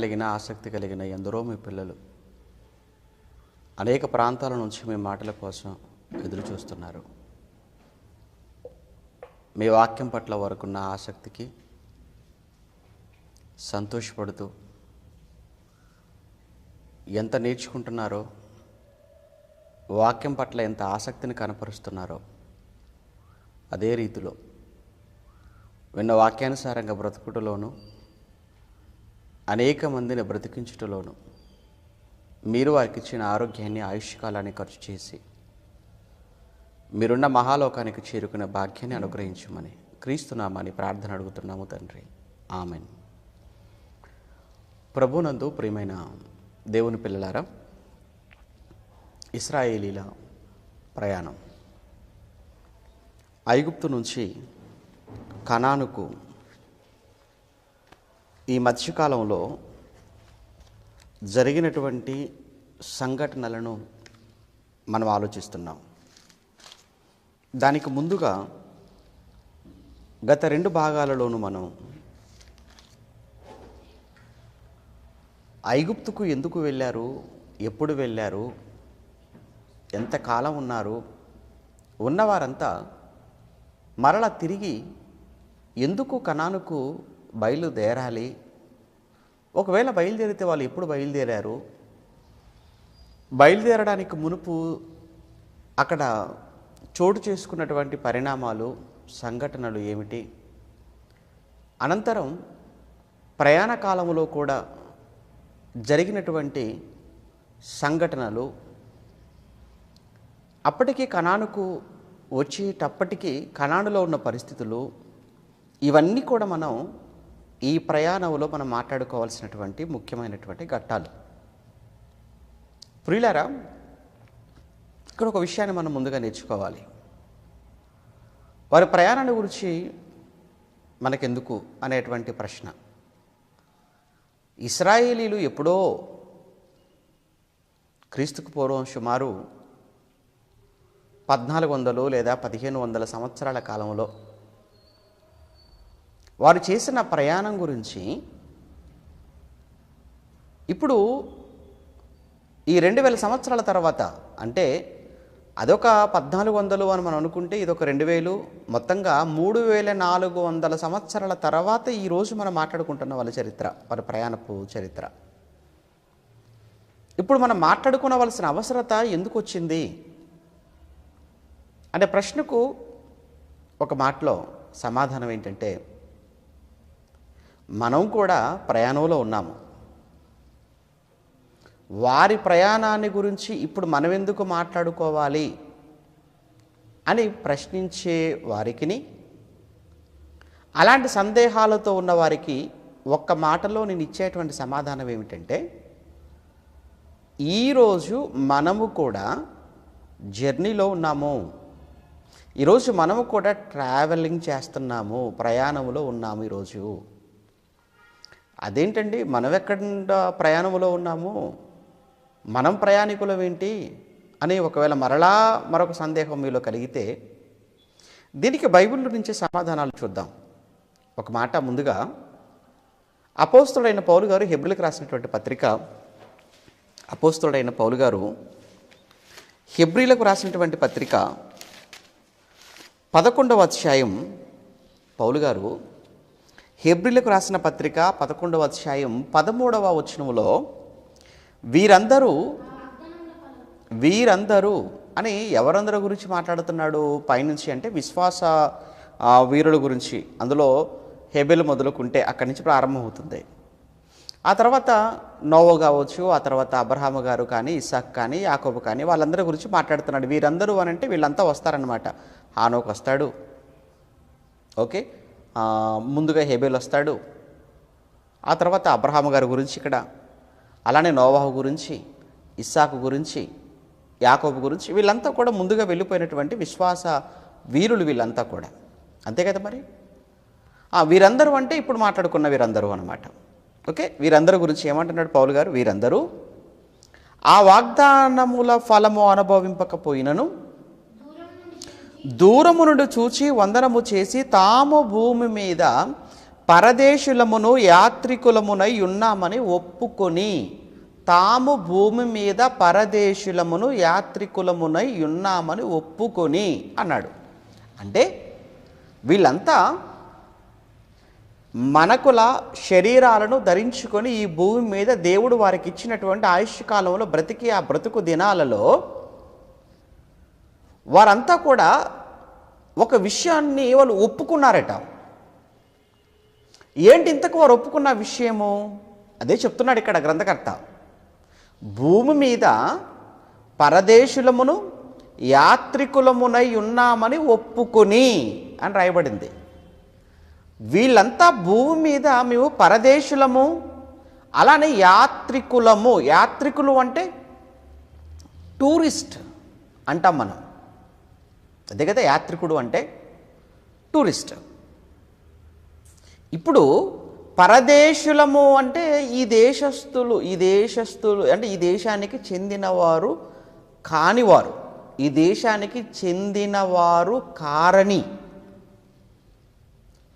కలిగిన ఆసక్తి కలిగిన ఎందరో మీ పిల్లలు అనేక ప్రాంతాల నుంచి మీ మాటల కోసం ఎదురు చూస్తున్నారు. మీ వాక్యం పట్ల వరకున్న ఆసక్తికి సంతోషపడుతూ ఎంత నేర్చుకుంటున్నారో, వాక్యం పట్ల ఎంత ఆసక్తిని కనపరుస్తున్నారో, అదే రీతిలో విన్న వాక్యానుసారంగా బ్రతుకుటలోను, అనేక మందిని బ్రతికించుటలోను మీరు వారికి ఇచ్చిన ఆరోగ్యాన్ని, ఆయుష్కాలాన్ని ఖర్చు చేసి మీరున్న మహాలోకానికి చేరుకునే భాగ్యాన్ని అనుగ్రహించమని క్రీస్తునామని ప్రార్థన అడుగుతున్నాము తండ్రి. ఆమెన్. ప్రభునందు ప్రియమైన దేవుని పిల్లలారా, ఇశ్రాయేలీల ప్రయాణం ఐగుప్తు నుంచి కనానుకు ఈ మధ్యకాలంలో జరిగినటువంటి సంఘటనలను మనం ఆలోచిస్తున్నాం. దానికి ముందుగా గత 2 భాగాలలోనూ మనం ఐగుప్తుకు ఎందుకు వెళ్ళారు, ఎప్పుడు వెళ్ళారు, ఎంతకాలం ఉన్నారు, ఉన్నవారంతా మరలా తిరిగి ఎందుకు కనానుకు బయలుదేరాలి, ఒకవేళ బయలుదేరితే వాళ్ళు ఎప్పుడు బయలుదేరారు, బయలుదేరడానికి మునుపు అక్కడ చోటు చేసుకున్నటువంటి పరిణామాలు, సంఘటనలు ఏమిటి, అనంతరం ప్రయాణ కాలంలో కూడా జరిగినటువంటి సంఘటనలు, అప్పటికి కనానుకు వచ్చేటప్పటికీ కనానులో ఉన్న పరిస్థితులు, ఇవన్నీ కూడా మనం ఈ ప్రయాణంలో మనం మాట్లాడుకోవాల్సినటువంటి ముఖ్యమైనటువంటి ఘట్టాలు. ప్రియులారా, ఇక్కడ ఒక విషయాన్ని మనం ముందుగా నేర్చుకోవాలి. వారి ప్రయాణాన్ని గురించి మనకెందుకు అనేటువంటి ప్రశ్న. ఇశ్రాయేలీలు ఎప్పుడో క్రీస్తుకు పూర్వం సుమారు 1400 లేదా 1500 సంవత్సరాల కాలంలో వారు చేసిన ప్రయాణం గురించి ఇప్పుడు ఈ 2000 సంవత్సరాల తర్వాత, అంటే అదొక 1400 అని మనం అనుకుంటే ఇదొక 2000, మొత్తంగా 3400 సంవత్సరాల తర్వాత ఈరోజు మనం మాట్లాడుకుంటున్న వాళ్ళ చరిత్ర, వాళ్ళ ప్రయాణపు చరిత్ర. ఇప్పుడు మనం మాట్లాడుకోవలసిన అవసరత ఎందుకు వచ్చింది అనే ప్రశ్నకు ఒక మాటలో సమాధానం ఏంటంటే, మనం కూడా ప్రయాణంలో ఉన్నాము. వారి ప్రయాణాన్ని గురించి ఇప్పుడు మనం ఎందుకు మాట్లాడుకోవాలి అని ప్రశ్నించే వారికిని, అలాంటి సందేహాలతో ఉన్న వారికి ఒక్క మాటలో నేను ఇచ్చేటువంటి సమాధానం ఏమిటంటే, ఈరోజు మనము కూడా జర్నీలో ఉన్నాము. ఈరోజు మనము కూడా ట్రావెలింగ్ చేస్తున్నాము, ప్రయాణంలో ఉన్నాము ఈరోజు. అదేంటండి, మనం ఎక్కడ ప్రయాణంలో ఉన్నాము, మనం ప్రయాణికులం ఏంటి అని ఒకవేళ మరొక సందేహం మీలో కలిగితే, దీనికి బైబిల్ నుంచి సమాధానాలు చూద్దాం. ఒక మాట ముందుగా, అపోస్తలుడైన పౌలు గారు హెబ్రీలకు రాసినటువంటి పత్రిక, అపోస్తలుడైన పౌలు గారు హెబ్రీలకు రాసినటువంటి పత్రిక 11వ అధ్యాయం, పౌలు గారు హెబ్రీలకు రాసిన పత్రిక 11వ అధ్యాయం 13వ వచనములో వీరందరూ అని ఎవరందరూ గురించి మాట్లాడుతున్నాడు పైనుంచి అంటే, విశ్వాస వీరుల గురించి. అందులో హెబెలు మొదలుకుంటే అక్కడి నుంచి ప్రారంభమవుతుంది. ఆ తర్వాత నోవా కావచ్చు, ఆ తర్వాత అబ్రహాము గారు కానీ, ఇస్సాకు కానీ, యాకోబు కానీ, వాళ్ళందరి గురించి మాట్లాడుతున్నాడు. వీరందరూ అని అంటే వీళ్ళంతా వస్తారనమాట. హానోకు వస్తాడు, ఓకే, ముందుగా హెబెల్ వస్తాడు, ఆ తర్వాత అబ్రహాము గారి గురించి ఇక్కడ, అలానే నోవాహు గురించి, ఇస్సాకు గురించి, యాకోబు గురించి, వీళ్ళంతా కూడా ముందుగా వెళ్ళిపోయినటువంటి విశ్వాస వీరులు వీళ్ళంతా కూడా, అంతే కదా మరి. వీరందరూ అంటే ఇప్పుడు మాట్లాడుకున్న వీరందరూ అనమాట. ఓకే, వీరందరూ గురించి ఏమంటున్నాడు పౌలు గారు, వీరందరూ ఆ వాగ్దానముల ఫలము అనుభవింపకపోయినను దూరము నుండి చూచి వందనము చేసి తాము భూమి మీద పరదేశులమును యాత్రికులమునై ఉన్నామని ఒప్పుకొని, తాము భూమి మీద పరదేశులమును యాత్రికులమునై ఉన్నామని ఒప్పుకొని అన్నాడు. అంటే వీళ్ళంతా మనకుల శరీరాలను ధరించుకొని ఈ భూమి మీద దేవుడు వారికి ఇచ్చినటువంటి ఆయుష్కాలంలో బ్రతికి ఆ బ్రతుకు దినాలలో వారంతా కూడా ఒక విషయాన్ని వాళ్ళు ఒప్పుకున్నారట. ఏంటి ఇంతకు వారు ఒప్పుకున్న విషయము? అదే చెప్తున్నాడు ఇక్కడ గ్రంథకర్త. భూమి మీద పరదేశులమును యాత్రికులమునై ఉన్నామని ఒప్పుకొని అని రాయబడింది. వీళ్ళంతా భూమి మీద మేము పరదేశులము, అలానే యాత్రికులము. యాత్రికులు అంటే టూరిస్ట్ అంటాం మనం, అదే కదా యాత్రికుడు అంటే టూరిస్ట్. ఇప్పుడు పరదేశులము అంటే ఈ దేశస్థులు అంటే ఈ దేశానికి చెందినవారు కానివారు, ఈ దేశానికి చెందినవారు కారని,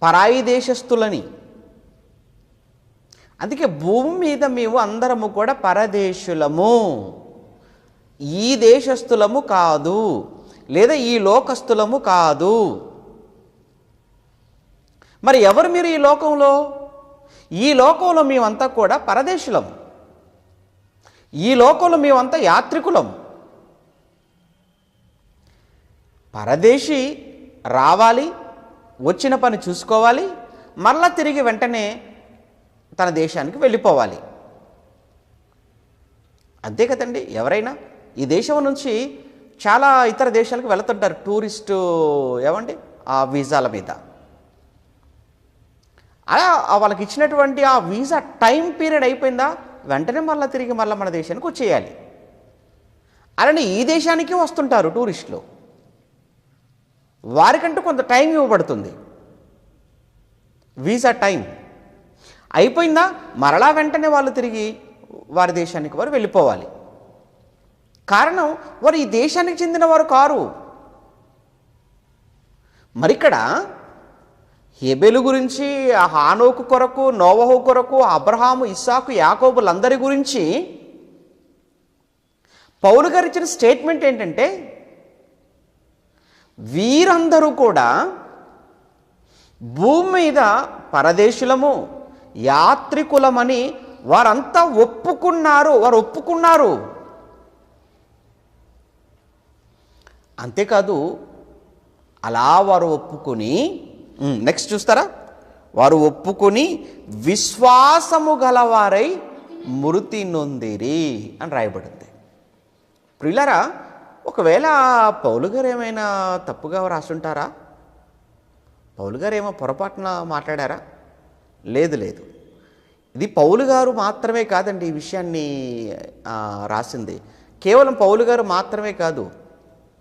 పరాయి దేశస్థులని. అందుకే భూమి మీద మేము అందరము కూడా పరదేశులము, ఈ దేశస్థులము కాదు, లేదా ఈ లోకస్థులము కాదు. మరి ఎవరు మీరు ఈ లోకంలో? ఈ లోకంలో మేమంతా కూడా పరదేశులం, ఈ లోకంలో మేమంతా యాత్రికులం. పరదేశి రావాలి, వచ్చిన పని చూసుకోవాలి, మరలా తిరిగి వెంటనే తన దేశానికి వెళ్ళిపోవాలి. అంతే కదండి. ఎవరైనా ఈ దేశం నుంచి చాలా ఇతర దేశాలకు వెళుతుంటారు టూరిస్టు ఆ వీసాల మీద. అలా వాళ్ళకి ఇచ్చినటువంటి ఆ వీసా టైం పీరియడ్ అయిపోయిందా వెంటనే మళ్ళీ తిరిగి మన దేశానికి వచ్చేయాలి. అలానే ఈ దేశానికి వస్తుంటారు టూరిస్టులు, వారికంటూ కొంత టైం ఇవ్వబడుతుంది. వీసా టైం అయిపోయిందా మరలా వెంటనే వాళ్ళు తిరిగి వారి దేశానికి వారు వెళ్ళిపోవాలి. కారణం వారు ఈ దేశానికి చెందిన వారు కారు. మరిక్కడ హేబెలు గురించి, హానోకు కొరకు, నోవహు కొరకు, అబ్రహాము, ఇస్సాకు, యాకోబులందరి గురించి పౌలు గారు ఇచ్చిన స్టేట్మెంట్ ఏంటంటే, వీరందరూ కూడా భూమి మీద పరదేశులము, యాత్రికులమని వారంతా ఒప్పుకున్నారు. అంతేకాదు, అలా వారు ఒప్పుకొని, నెక్స్ట్ చూస్తారా, వారు ఒప్పుకొని విశ్వాసము గలవారై మృతి నొందిరి అని రాయబడింది. ప్రియులారా, ఒకవేళ పౌలు గారు ఏమైనా తప్పుగా రాసుంటారా? పౌలు గారు ఏమో పొరపాటున మాట్లాడారా? లేదు. ఇది పౌలు గారు మాత్రమే కాదండి ఈ విషయాన్ని రాసింది. కేవలం పౌలు గారు మాత్రమే కాదు,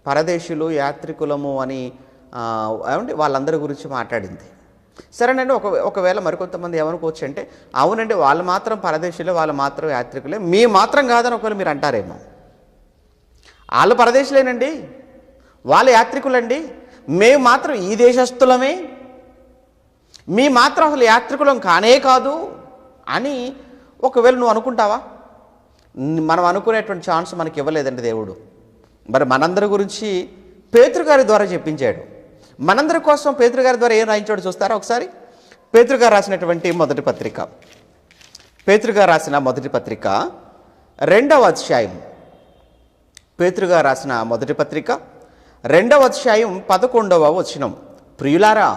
పరదేశులు, యాత్రికులము అని వాళ్ళందరి గురించి మాట్లాడింది. సరేనండి, ఒకవేళ మరికొంతమంది ఏమనుకోవచ్చు అంటే, అవునండి వాళ్ళు మాత్రం పరదేశులే, వాళ్ళు మాత్రం యాత్రికులే, మేము మాత్రం కాదని ఒకవేళ మీరు అంటారేమో. వాళ్ళు పరదేశులేనండి, వాళ్ళు యాత్రికులండి, మేము మాత్రం ఈ దేశస్థులమే, మీ మాత్రం అసలు యాత్రికులం కానే కాదు అని ఒకవేళ నువ్వు అనుకుంటావా? మనం అనుకునేటువంటి ఛాన్స్ మనకి ఇవ్వలేదండి దేవుడు. మరి మనందరి గురించి పేతురు గారి ద్వారా చెప్పించాడు. మనందరి కోసం పేతురు గారి ద్వారా ఏం రాయించాడు చూస్తారా ఒకసారి? పేతురు గారు రాసినటువంటి మొదటి పత్రిక, పేతురు గారు రాసిన మొదటి పత్రిక 2వ అధ్యాయం, పేతురు గారు రాసిన మొదటి పత్రిక 2వ అధ్యాయం 11వ వచనం. ప్రియులారా,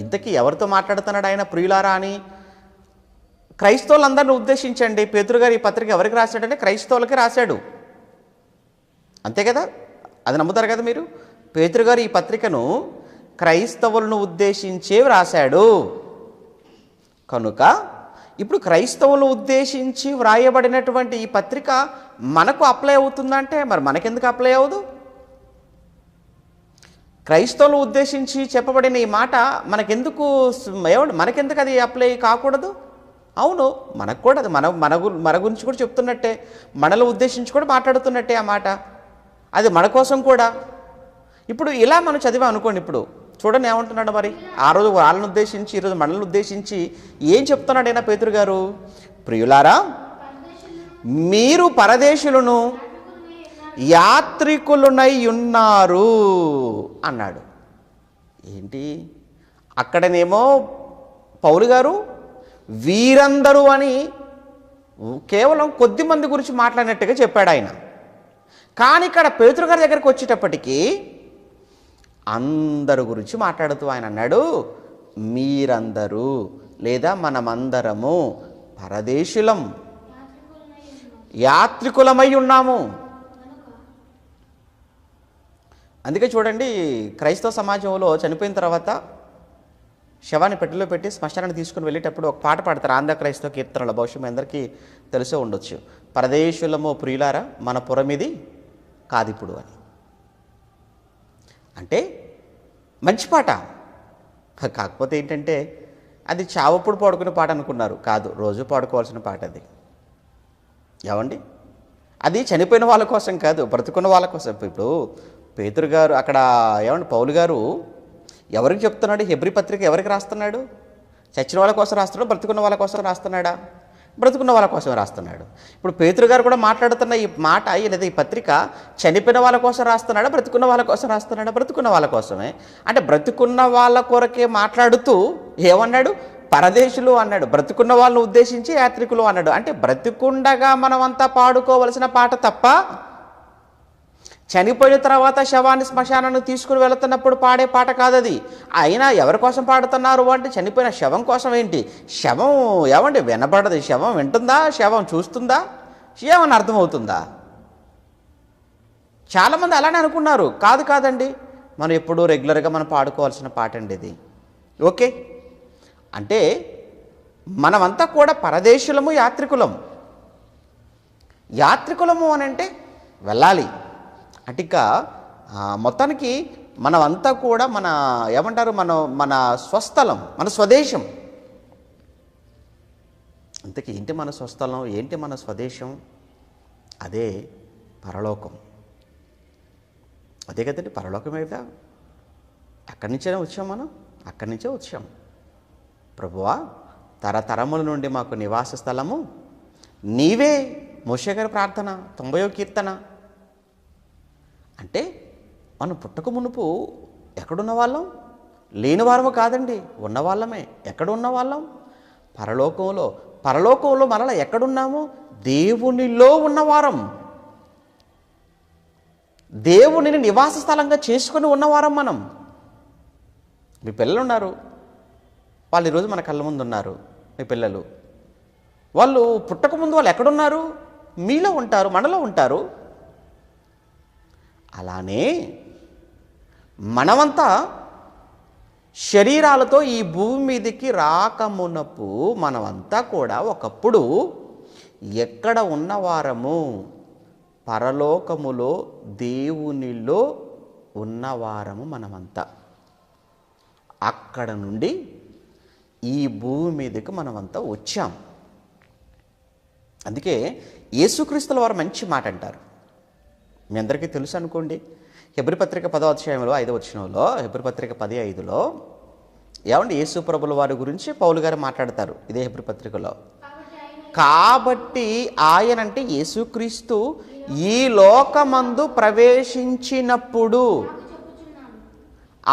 ఇంతకీ ఎవరితో మాట్లాడుతున్నాడు ఆయన ప్రియులారా అని? క్రైస్తవులందరిని ఉద్దేశించండి. పేతురు గారు ఈ పత్రిక ఎవరికి రాశాడంటే క్రైస్తవులకి రాశాడు, అంతే కదా? అది నమ్ముతారు కదా మీరు? పేతురు గారు ఈ పత్రికను క్రైస్తవులను ఉద్దేశించే వ్రాశాడు కనుక ఇప్పుడు క్రైస్తవులను ఉద్దేశించి వ్రాయబడినటువంటి ఈ పత్రిక మనకు అప్లై అవుతుందంటే మరి మనకెందుకు అప్లై అవ్వదు? క్రైస్తవులను ఉద్దేశించి చెప్పబడిన ఈ మాట మనకెందుకు అది అప్లై కాకూడదు? అవును, మనకు కూడా అది మన గురించి కూడా చెప్తున్నట్టే, మనల్ని ఉద్దేశించి కూడా మాట్లాడుతున్నట్టే ఆ మాట, అది మన కోసం కూడా. ఇప్పుడు ఇలా మనం చదివాం అనుకోండి, ఇప్పుడు చూడండి ఏమంటున్నాడు మరి. ఆ రోజు వాళ్ళని ఉద్దేశించి, ఈరోజు మనల్ని ఉద్దేశించి ఏం చెప్తున్నాడైనా పేతురు గారు? ప్రియులారా, మీరు పరదేశులను యాత్రికులునై ఉన్నారు అన్నాడు. ఏంటి అక్కడనేమో పౌలు గారు వీరందరూ అని కేవలం కొద్ది మంది గురించి మాట్లాడినట్టుగా చెప్పాడు ఆయన. కానీ ఇక్కడ పేతురు గారి దగ్గరికి వచ్చేటప్పటికీ అందరు గురించి మాట్లాడుతూ ఆయన అన్నాడు, మీరందరూ లేదా మనమందరము పరదేశులం, యాత్రికులమై ఉన్నాము. అందుకే చూడండి, క్రైస్తవ సమాజంలో చనిపోయిన తర్వాత శవాన్ని పెట్టెలో పెట్టి శ్మశానాన్ని తీసుకుని వెళ్ళేటప్పుడు ఒక పాట పాడతారు, ఆంధ్ర క్రైస్తవ కీర్తనలో. బహుశా మీ అందరికీ తెలిసే ఉండొచ్చు, పరదేశులము ప్రియులారా మన పురమిది కాదిప్పుడు అని. అంటే మంచి పాట, కాకపోతే ఏంటంటే అది చావప్పుడు పాడుకునే పాట అనుకున్నారు. కాదు, రోజు పాడుకోవాల్సిన పాట అది. ఏమండి, అది చనిపోయిన వాళ్ళ కోసం కాదు, బ్రతుకున్న వాళ్ళ కోసం. ఇప్పుడు పేతురు గారు అక్కడ ఏమండి పౌలు గారు ఎవరికి చెప్తున్నాడు? హెబ్రీ పత్రిక ఎవరికి రాస్తున్నాడు? చచ్చిన వాళ్ళ కోసం రాస్తున్నాడు, బ్రతుకున్న వాళ్ళ కోసం రాస్తున్నాడా? బ్రతుకున్న వాళ్ళ కోసం రాస్తున్నాడు. ఇప్పుడు పేతురు గారు కూడా మాట్లాడుతున్న ఈ మాట లేదా ఈ పత్రిక చనిపోయిన వాళ్ళ కోసం రాస్తున్నాడా, బ్రతుకున్న వాళ్ళ కోసం రాస్తున్నాడా? బ్రతుకున్న వాళ్ళ కోసమే. అంటే బ్రతుకున్న వాళ్ళ కొరకే మాట్లాడుతూ ఏమన్నాడు? పరదేశులు అన్నాడు. బ్రతుకున్న వాళ్ళని ఉద్దేశించి యాత్రికులు అన్నాడు. అంటే బ్రతుకుండగా మనమంతా పాడుకోవలసిన పాట తప్ప చనిపోయిన తర్వాత శవాన్ని శ్మశానాన్ని తీసుకుని వెళుతున్నప్పుడు పాడే పాట కాదది. అయినా ఎవరి కోసం పాడుతున్నారు అంటే చనిపోయిన శవం కోసం. ఏంటి శవం ఏమండి వినపడదు? శవం వింటుందా? శవం చూస్తుందా? ఏమని అర్థమవుతుందా? చాలామంది అలానే అనుకున్నారు. కాదండి, మనం ఎప్పుడూ రెగ్యులర్గా మనం పాడుకోవాల్సిన పాట అండి ఇది. ఓకే, అంటే మనమంతా కూడా పరదేశులము, యాత్రికులము. యాత్రికులము అని అంటే వెళ్ళాలి అంటే ఇక మొత్తానికి మనమంతా కూడా మన ఏమంటారు, మన స్వస్థలం, మన స్వదేశం. అంతకీ ఏంటి మన స్వస్థలం, ఏంటి మన స్వదేశం? అదే పరలోకం. అదే కదండి పరలోకం. మీద అక్కడి నుంచే వచ్చాం మనం, అక్కడి నుంచే వచ్చాం. ప్రభువా, తరతరముల నుండి మాకు నివాస స్థలము నీవే. మోషే గారి ప్రార్థన 90వ కీర్తన. అంటే మనం పుట్టక మునుపు ఎక్కడున్న వాళ్ళం? లేని వారము కాదండి, ఉన్నవాళ్ళమే. ఎక్కడ ఉన్న వాళ్ళం? పరలోకంలో. పరలోకంలో మరలా ఎక్కడున్నాము? దేవునిలో ఉన్నవారం, దేవునిని నివాస స్థలంగా చేసుకొని ఉన్నవారం మనం. మీ పిల్లలు ఉన్నారు, వాళ్ళు ఈరోజు మన కళ్ళ ముందు ఉన్నారు. మీ పిల్లలు వాళ్ళు పుట్టకముందు వాళ్ళు ఎక్కడున్నారు? మీలో ఉంటారు, మనలో ఉంటారు. అలానే మనమంతా శరీరాలతో ఈ భూమి మీదకి రాకమునపు మనమంతా కూడా ఒకప్పుడు ఎక్కడ ఉన్నవారము? పరలోకములో దేవునిలో ఉన్నవారము మనమంతా. అక్కడ నుండి ఈ భూమి మీదకి మనమంతా వచ్చాం. అందుకే యేసుక్రీస్తుల వారు మంచి మాట అంటారు. మీ అందరికీ తెలుసు అనుకోండి, హెబ్రీ పత్రిక 10వ అధ్యాయంలో 5వ వచనంలో, హెబ్రీ పత్రిక 10:5లో ఏమండి యేసు ప్రభుల వారి గురించి పౌలు గారు మాట్లాడతారు ఇదే హెబ్రీ పత్రికలో. కాబట్టి ఆయన అంటే యేసుక్రీస్తు ఈ లోకమందు ప్రవేశించినప్పుడు,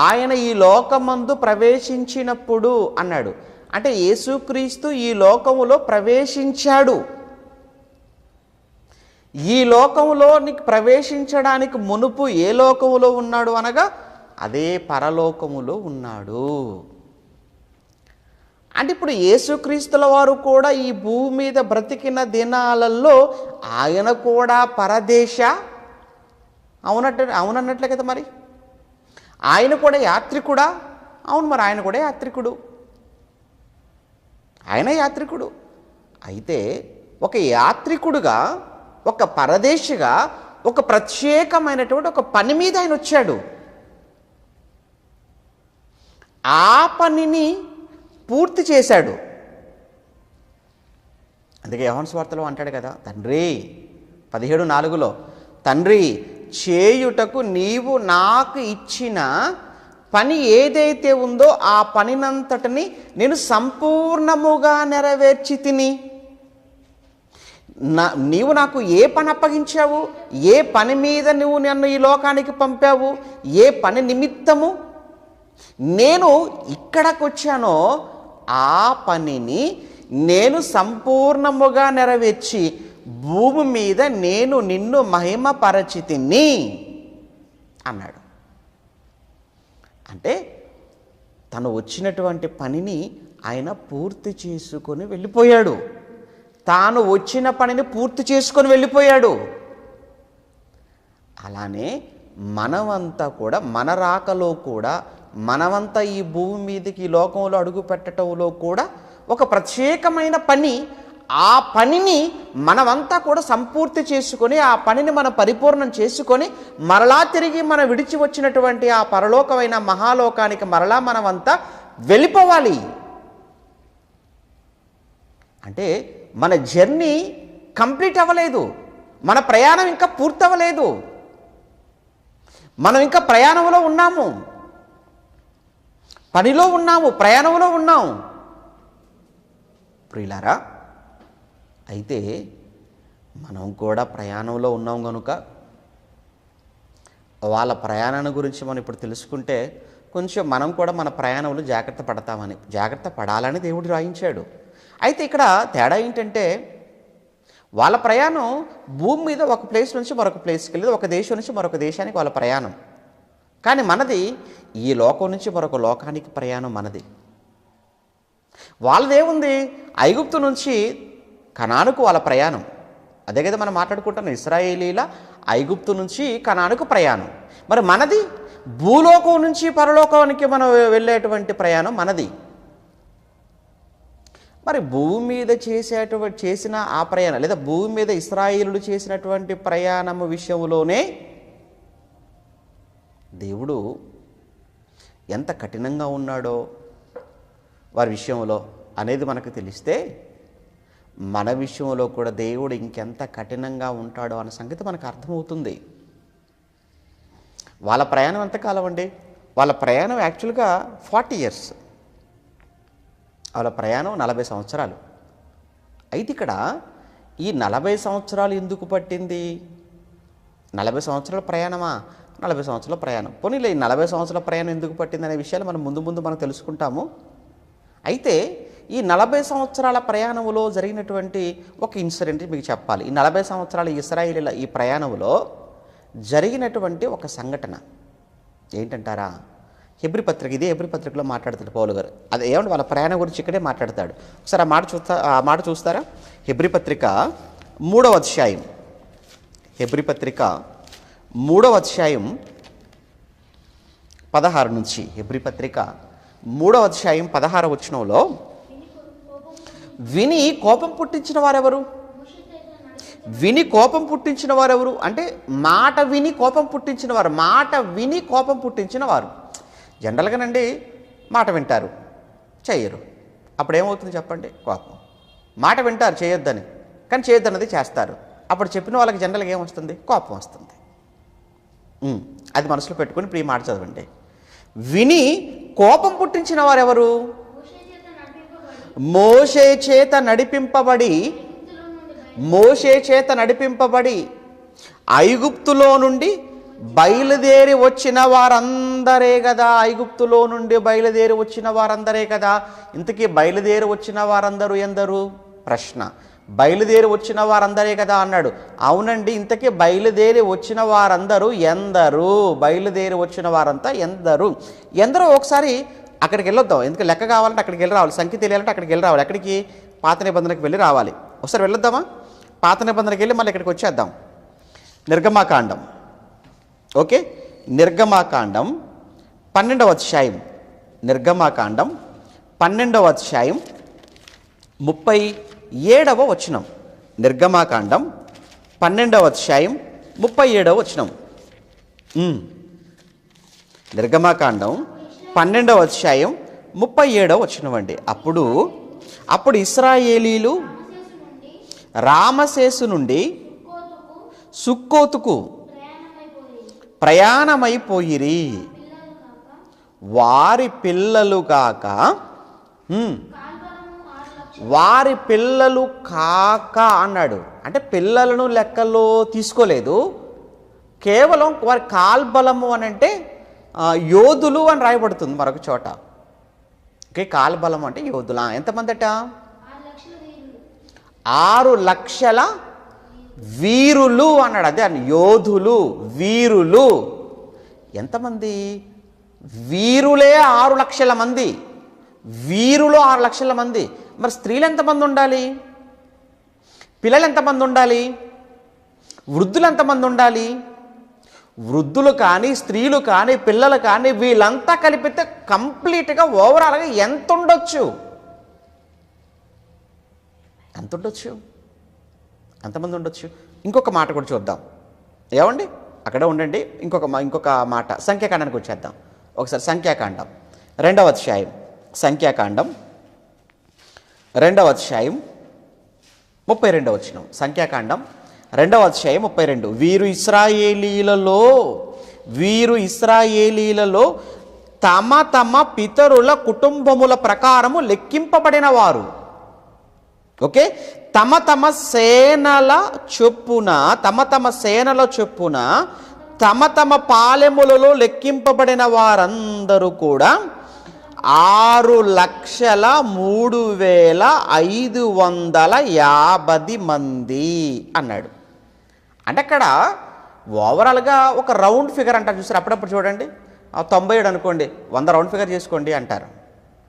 ఆయన ఈ లోకమందు ప్రవేశించినప్పుడు అన్నాడు. అంటే యేసుక్రీస్తు ఈ లోకములో ప్రవేశించాడు. ఈ లోకములోనికి ప్రవేశించడానికి మునుపు ఏ లోకములో ఉన్నాడు అనగా అదే పరలోకములో ఉన్నాడు. అంటే ఇప్పుడు యేసుక్రీస్తుల వారు కూడా ఈ భూమి మీద బ్రతికిన దినాలలో ఆయన కూడా పరదేశ అవునన్నట్లే కదా. మరి ఆయన కూడా యాత్రికుడా? అవును, మరి ఆయన కూడా యాత్రికుడు. ఆయన యాత్రికుడు. అయితే ఒక యాత్రికుడుగా, ఒక పరదేశిగా, ఒక ప్రత్యేకమైనటువంటి ఒక పని మీద ఆయన వచ్చాడు. ఆ పనిని పూర్తి చేశాడు. అందుకే యోహాను సువార్తలో అంటాడు కదా, తండ్రి 17:4లో, తండ్రి చేయుటకు నీవు నాకు ఇచ్చిన పని ఏదైతే ఉందో ఆ పనినంతటిని నేను సంపూర్ణముగా నెరవేర్చి తిని. నీవు నాకు ఏ పని అప్పగించావు, ఏ పని మీద నువ్వు నన్ను ఈ లోకానికి పంపావు, ఏ పని నిమిత్తము నేను ఇక్కడికి వచ్చానో ఆ పనిని నేను సంపూర్ణముగా నెరవేర్చి భూమి మీద నేను నిన్ను మహిమపరచితిని అన్నాడు. అంటే తను వచ్చినటువంటి పనిని ఆయన పూర్తి చేసుకొని వెళ్ళిపోయాడు. తాను వచ్చిన పనిని పూర్తి చేసుకొని వెళ్ళిపోయాడు. అలానే మనమంతా కూడా మన రాకలో కూడా మనమంతా ఈ భూమి మీదకి ఈ లోకంలో అడుగు పెట్టడంలో కూడా ఒక ప్రత్యేకమైన పని, ఆ పనిని మనమంతా కూడా సంపూర్తి చేసుకొని ఆ పనిని మనం పరిపూర్ణం చేసుకొని మరలా తిరిగి మనం విడిచి వచ్చినటువంటి ఆ పరలోకమైన మహాలోకానికి మరలా మనమంతా వెళ్ళిపోవాలి. అంటే మన జర్నీ కంప్లీట్ అవ్వలేదు, మన ప్రయాణం ఇంకా పూర్తవ్వలేదు, మనం ఇంకా ప్రయాణంలో ఉన్నాము, పనిలో ఉన్నాము, ప్రయాణంలో ఉన్నాము ప్రియులారా. అయితే మనం కూడా ప్రయాణంలో ఉన్నాం కనుక వాళ్ళ ప్రయాణాన్ని గురించి మనం ఇప్పుడు తెలుసుకుంటే కొంచెం మనం కూడా మన ప్రయాణంలో జాగ్రత్త పడాలని దేవుడు రాయించాడు. అయితే ఇక్కడ తేడా ఏంటంటే వాళ్ళ ప్రయాణం భూమి మీద ఒక ప్లేస్ నుంచి మరొక ప్లేస్కి వెళ్ళేది, ఒక దేశం నుంచి మరొక దేశానికి వాళ్ళ ప్రయాణం. కానీ మనది ఈ లోకం నుంచి మరొక లోకానికి ప్రయాణం మనది. వాళ్ళదేముంది, ఐగుప్తు నుంచి కనానుకు వాళ్ళ ప్రయాణం. అదే కదా మనం మాట్లాడుకుంటున్నాం, ఇశ్రాయేలీల ఐగుప్తు నుంచి కనానుకు ప్రయాణం. మరి మనది భూలోకం నుంచి పరలోకానికి మనం వెళ్ళేటువంటి ప్రయాణం మనది. మరి భూమి మీద చేసిన ఆ ప్రయాణం, లేదా భూమి మీద ఇశ్రాయేలులు చేసినటువంటి ప్రయాణము విషయంలోనే దేవుడు ఎంత కఠినంగా ఉన్నాడో వారి విషయంలో అనేది మనకు తెలిస్తే మన విషయంలో కూడా దేవుడు ఇంకెంత కఠినంగా ఉంటాడో అన్న సంగతి మనకు అర్థమవుతుంది. వాళ్ళ ప్రయాణం ఎంతకాలం అండి? వాళ్ళ ప్రయాణం యాక్చువల్గా 40 years. వాళ్ళ ప్రయాణం 40 సంవత్సరాలు. అయితే ఇక్కడ ఈ 40 సంవత్సరాలు ఎందుకు పట్టింది? 40 సంవత్సరాల ప్రయాణమా? 40 సంవత్సరాల ప్రయాణం. పోనీలే, ఈ 40 సంవత్సరాల ప్రయాణం ఎందుకు పట్టింది అనే విషయాలు మనం మనం తెలుసుకుంటాము. అయితే ఈ 40 సంవత్సరాల ప్రయాణంలో జరిగినటువంటి ఒక ఇన్సిడెంట్ మీకు చెప్పాలి. ఈ 40 సంవత్సరాల ఇశ్రాయేలీల ఈ ప్రయాణంలో జరిగినటువంటి ఒక సంఘటన ఏంటంటారా? హెబ్రీ పత్రిక, ఇదే హెబ్రీ పత్రికలో మాట్లాడతాడు పౌలు గారు. అది ఏమంటే వాళ్ళ ప్రయాణం గురించి ఇక్కడే మాట్లాడతాడు. ఒకసారి ఆ మాట చూస్తారా? హెబ్రీ పత్రిక 3వ అధ్యాయం, హెబ్రీ పత్రిక 3వ అధ్యాయం 16 నుంచి. హెబ్రీ పత్రిక 3వ అధ్యాయం 16వ వచనంలో, విని కోపం పుట్టించిన వారెవరు? విని కోపం పుట్టించిన వారెవరు అంటే మాట విని కోపం పుట్టించిన వారు. మాట విని కోపం పుట్టించిన వారు జనరల్గానండి మాట వింటారు, చెయ్యరు. అప్పుడు ఏమవుతుంది చెప్పండి? కోపం. మాట వింటారు చేయొద్దని, కానీ చేయొద్దన్నది చేస్తారు. అప్పుడు చెప్పిన వాళ్ళకి జనరల్గా ఏమొస్తుంది? కోపం వస్తుంది. అది మనసులో పెట్టుకుని ఇప్పుడు ఈ మాట చదవండి. విని కోపం పుట్టించిన వారెవరు? మోషే చేత నడిపింపబడి ఐగుప్తులో నుండి బయలుదేరి వచ్చిన వారందరే కదా. ఐగుప్తులో నుండి బయలుదేరి వచ్చిన వారందరే కదా. ఇంతకీ బయలుదేరి వచ్చిన వారందరూ ఎందరు? ప్రశ్న. బయలుదేరి వచ్చిన వారందరే కదా అన్నాడు. అవునండి, ఇంతకీ బయలుదేరి వచ్చిన వారందరూ ఎందరు? బయలుదేరి వచ్చిన వారంతా ఎందరో ఒకసారి అక్కడికి వెళ్ళొద్దాం. ఎందుకు లెక్క కావాలంటే అక్కడికి వెళ్ళి రావాలి, సంఖ్య తెలియాలంటే అక్కడికి వెళ్ళి రావాలి. అక్కడికి పాత నిబంధనకి వెళ్ళి రావాలి. ఒకసారి వెళ్ళొద్దామా? పాత నిబంధనకి వెళ్ళి మళ్ళీ ఇక్కడికి వచ్చేద్దాం. నిర్గమాకాండం, ఓకే, నిర్గమాకాండం 12వ అధ్యాయం, నిర్గమాకాండం 12వ అధ్యాయం 37వ వచనం. నిర్గమాకాండం 12వ అధ్యాయం 37వ వచనం. నిర్గమాకాండం 12వ అధ్యాయం 37వ వచనం అండి. అప్పుడు ఇశ్రాయేలీలు రామసేసు నుండి సుక్కోతుకు ప్రయాణమైపోయిరి. వారి పిల్లలు కాక వారి పిల్లలు కాక అన్నాడు. అంటే పిల్లలను లెక్కలో తీసుకోలేదు, కేవలం వారి కాల్బలము అని అంటే యోధులు అని రాయబడుతుంది మరొక చోట. ఓకే, కాల్బలం అంటే యోధుల. ఎంతమంది అట? 6 లక్షల వీరులు అన్నాడు. అదే యోధులు, వీరులు. ఎంతమంది? వీరులే 6 లక్షల మంది, వీరులు 6 లక్షల మంది. మరి స్త్రీలు ఎంతమంది ఉండాలి? పిల్లలు ఎంతమంది ఉండాలి? వృద్ధులు ఎంతమంది ఉండాలి? వృద్ధులు కానీ, స్త్రీలు కానీ, పిల్లలు కానీ వీళ్ళంతా కలిపితే కంప్లీట్గా ఓవరాల్గా ఎంత ఉండొచ్చు? ఎంత ఉండొచ్చు? ఎంతమంది ఉండొచ్చు? ఇంకొక మాట కూడా చూద్దాం. ఏమండి, అక్కడ ఉండండి. ఇంకొక మాట సంఖ్యాకాండానికి వచ్చేద్దాం ఒకసారి. సంఖ్యాకాండం 2వ అధ్యాయం, సంఖ్యాకాండం 2వ అధ్యాయం 32వ వచనం. సంఖ్యాకాండం 2వ అధ్యాయం 32. వీరు ఇశ్రాయేలీలలో తమ తమ పితరుల కుటుంబముల ప్రకారము లెక్కింపబడిన వారు. ఓకే, తమ తమ సేనల చొప్పున తమ తమ పాలెములలో లెక్కింపబడిన వారందరూ కూడా 6,03,550 మంది అన్నాడు. అంటే అక్కడ ఓవరాల్గా ఒక రౌండ్ ఫిగర్ అంటారు చూసారు. అప్పుడప్పుడు చూడండి, 97 అనుకోండి, 100 రౌండ్ ఫిగర్ చేసుకోండి అంటారు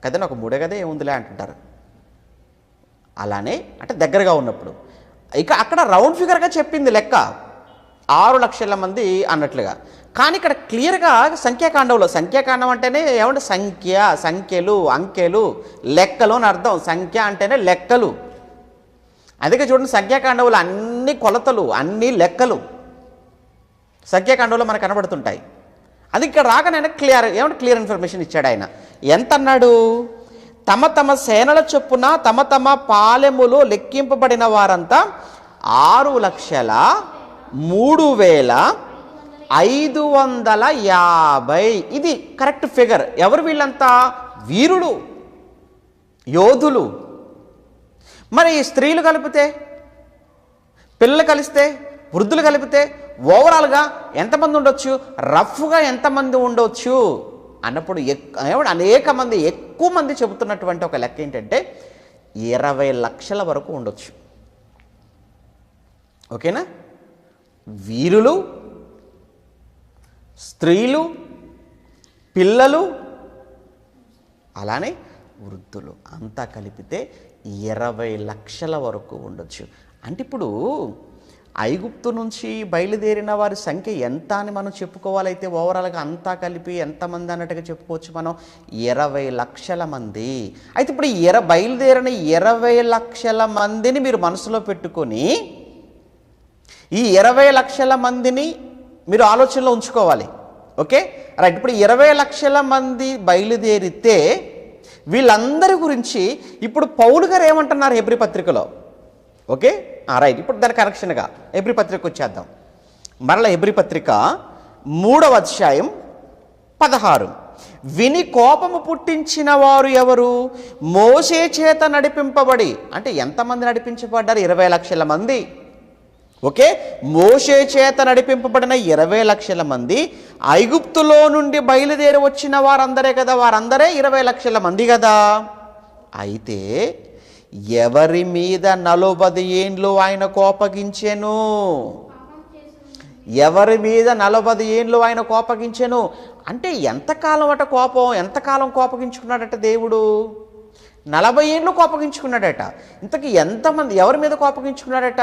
కదండి. ఒక 3 కదా ఏముందిలే అంటుంటారు. అలానే అంటే దగ్గరగా ఉన్నప్పుడు ఇక అక్కడ రౌండ్ ఫిగర్గా చెప్పింది లెక్క 6 లక్షల మంది అన్నట్లుగా. కానీ ఇక్కడ క్లియర్గా సంఖ్యాకాండం అంటేనే ఏమంటే సంఖ్యలు, అంకెలు, లెక్కలు అని అర్థం. సంఖ్య అంటేనే లెక్కలు. అందుకే చూడండి, సంఖ్యాకాండంలో అన్ని కొలతలు, అన్ని లెక్కలు సంఖ్యాకాండంలో మనకు కనబడుతుంటాయి. అది ఇక్కడ రాగానే క్లియర్ ఇన్ఫర్మేషన్ ఇచ్చాడు ఆయన. ఎంత అన్నాడు? తమ తమ సేనల చొప్పున తమ తమ పాలెములో లెక్కింపబడిన వారంతా 6,03,550. ఇది కరెక్ట్ ఫిగర్. ఎవరు వీళ్ళంతా? వీరులు, యోధులు. మరి స్త్రీలు కలిపితే, పిల్లలు కలిస్తే, వృద్ధులు కలిపితే ఓవరాల్గా ఎంతమంది ఉండొచ్చు? రఫ్గా ఎంతమంది ఉండొచ్చు అన్నప్పుడు అనేక మంది, ఎక్కువ మంది చెబుతున్నటువంటి ఒక లెక్క ఏంటంటే 20 లక్షల వరకు ఉండొచ్చు. ఓకేనా? వీరులు, స్త్రీలు, పిల్లలు, అలానే వృద్ధులు అంతా కలిపితే 20 లక్షల వరకు ఉండొచ్చు. అంటే ఇప్పుడు ఐగుప్తు నుంచి బయలుదేరిన వారి సంఖ్య ఎంత అని మనం చెప్పుకోవాలైతే ఓవరాల్గా అంతా కలిపి ఎంతమంది అన్నట్టుగా చెప్పుకోవచ్చు మనం? 20 లక్షల మంది. అయితే ఇప్పుడు బయలుదేరిన 20 లక్షల మందిని మీరు మనసులో పెట్టుకొని ఈ 20 లక్షల మందిని మీరు ఆలోచనలో ఉంచుకోవాలి. Okay right. ఇప్పుడు 20 లక్షల మంది బయలుదేరితే వీళ్ళందరి గురించి ఇప్పుడు పౌలు గారు ఏమంటున్నారు హెబ్రీ పత్రికలో? Okay right. ఇప్పుడు దాని కరెక్షన్గా హెబ్రీ పత్రిక వచ్చేద్దాం. మరలా హెబ్రీ పత్రిక 3వ అధ్యాయం 16. విని కోపము పుట్టించిన వారు ఎవరు? మోషే చేత నడిపింపబడి. అంటే ఎంతమంది నడిపించబడ్డారు? 20 లక్షల మంది. ఓకే, మోషే చేత నడిపింపబడిన 20 లక్షల మంది. ఐగుప్తులో నుండి బయలుదేరి వచ్చిన వారందరే కదా, వారందరే 20 లక్షల మంది కదా. అయితే ఎవరి మీద 40 ఏండ్లు ఆయన కోపగించెను? ఎవరి మీద 40 ఏండ్లు ఆయన కోపగించెను అంటే ఎంతకాలం అట కోపం? ఎంతకాలం కోపగించుకున్నాడట దేవుడు? 40 ఏండ్లు కోపగించుకున్నాడట. ఇంతకీ ఎంతమంది, ఎవరి మీద కోపగించుకున్నాడట?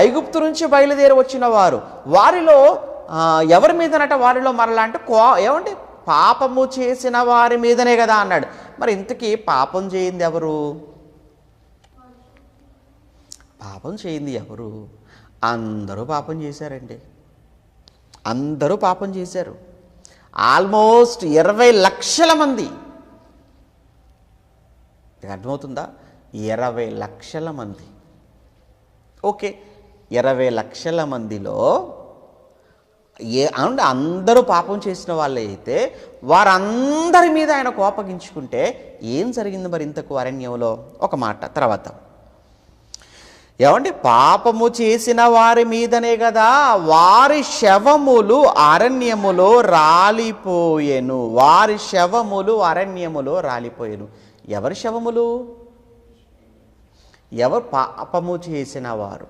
ఐగుప్తు నుంచి బయలుదేరి వచ్చిన వారు. వారిలో ఎవరి మీదనట? వారిలో మరలా అంటే ఏమండి, పాపము చేసిన వారి మీదనే కదా అన్నాడు. మరి ఇంతకీ పాపం చేయింది ఎవరు? పాపం చేయింది ఎవరు? అందరూ పాపం చేశారండి. అందరూ పాపం చేశారు. ఆల్మోస్ట్ 20 లక్షల మంది. అర్థమవుతుందా? 20 లక్షల మంది. ఓకే, 20 లక్షల మందిలో అంటే అందరూ పాపం చేసిన వాళ్ళే అయితే వారందరి మీద ఆయన కోపగించుకుంటే ఏం జరిగింది మరి ఇంతకు అరణ్యంలో? ఒక మాట తర్వాత ఏమండి, పాపము చేసిన వారి మీదనే కదా వారి శవములు అరణ్యములో రాలిపోయెను. వారి శవములు అరణ్యములో రాలిపోయెను. ఎవరి శవములు? ఎవరు? పాపము చేసిన వారు.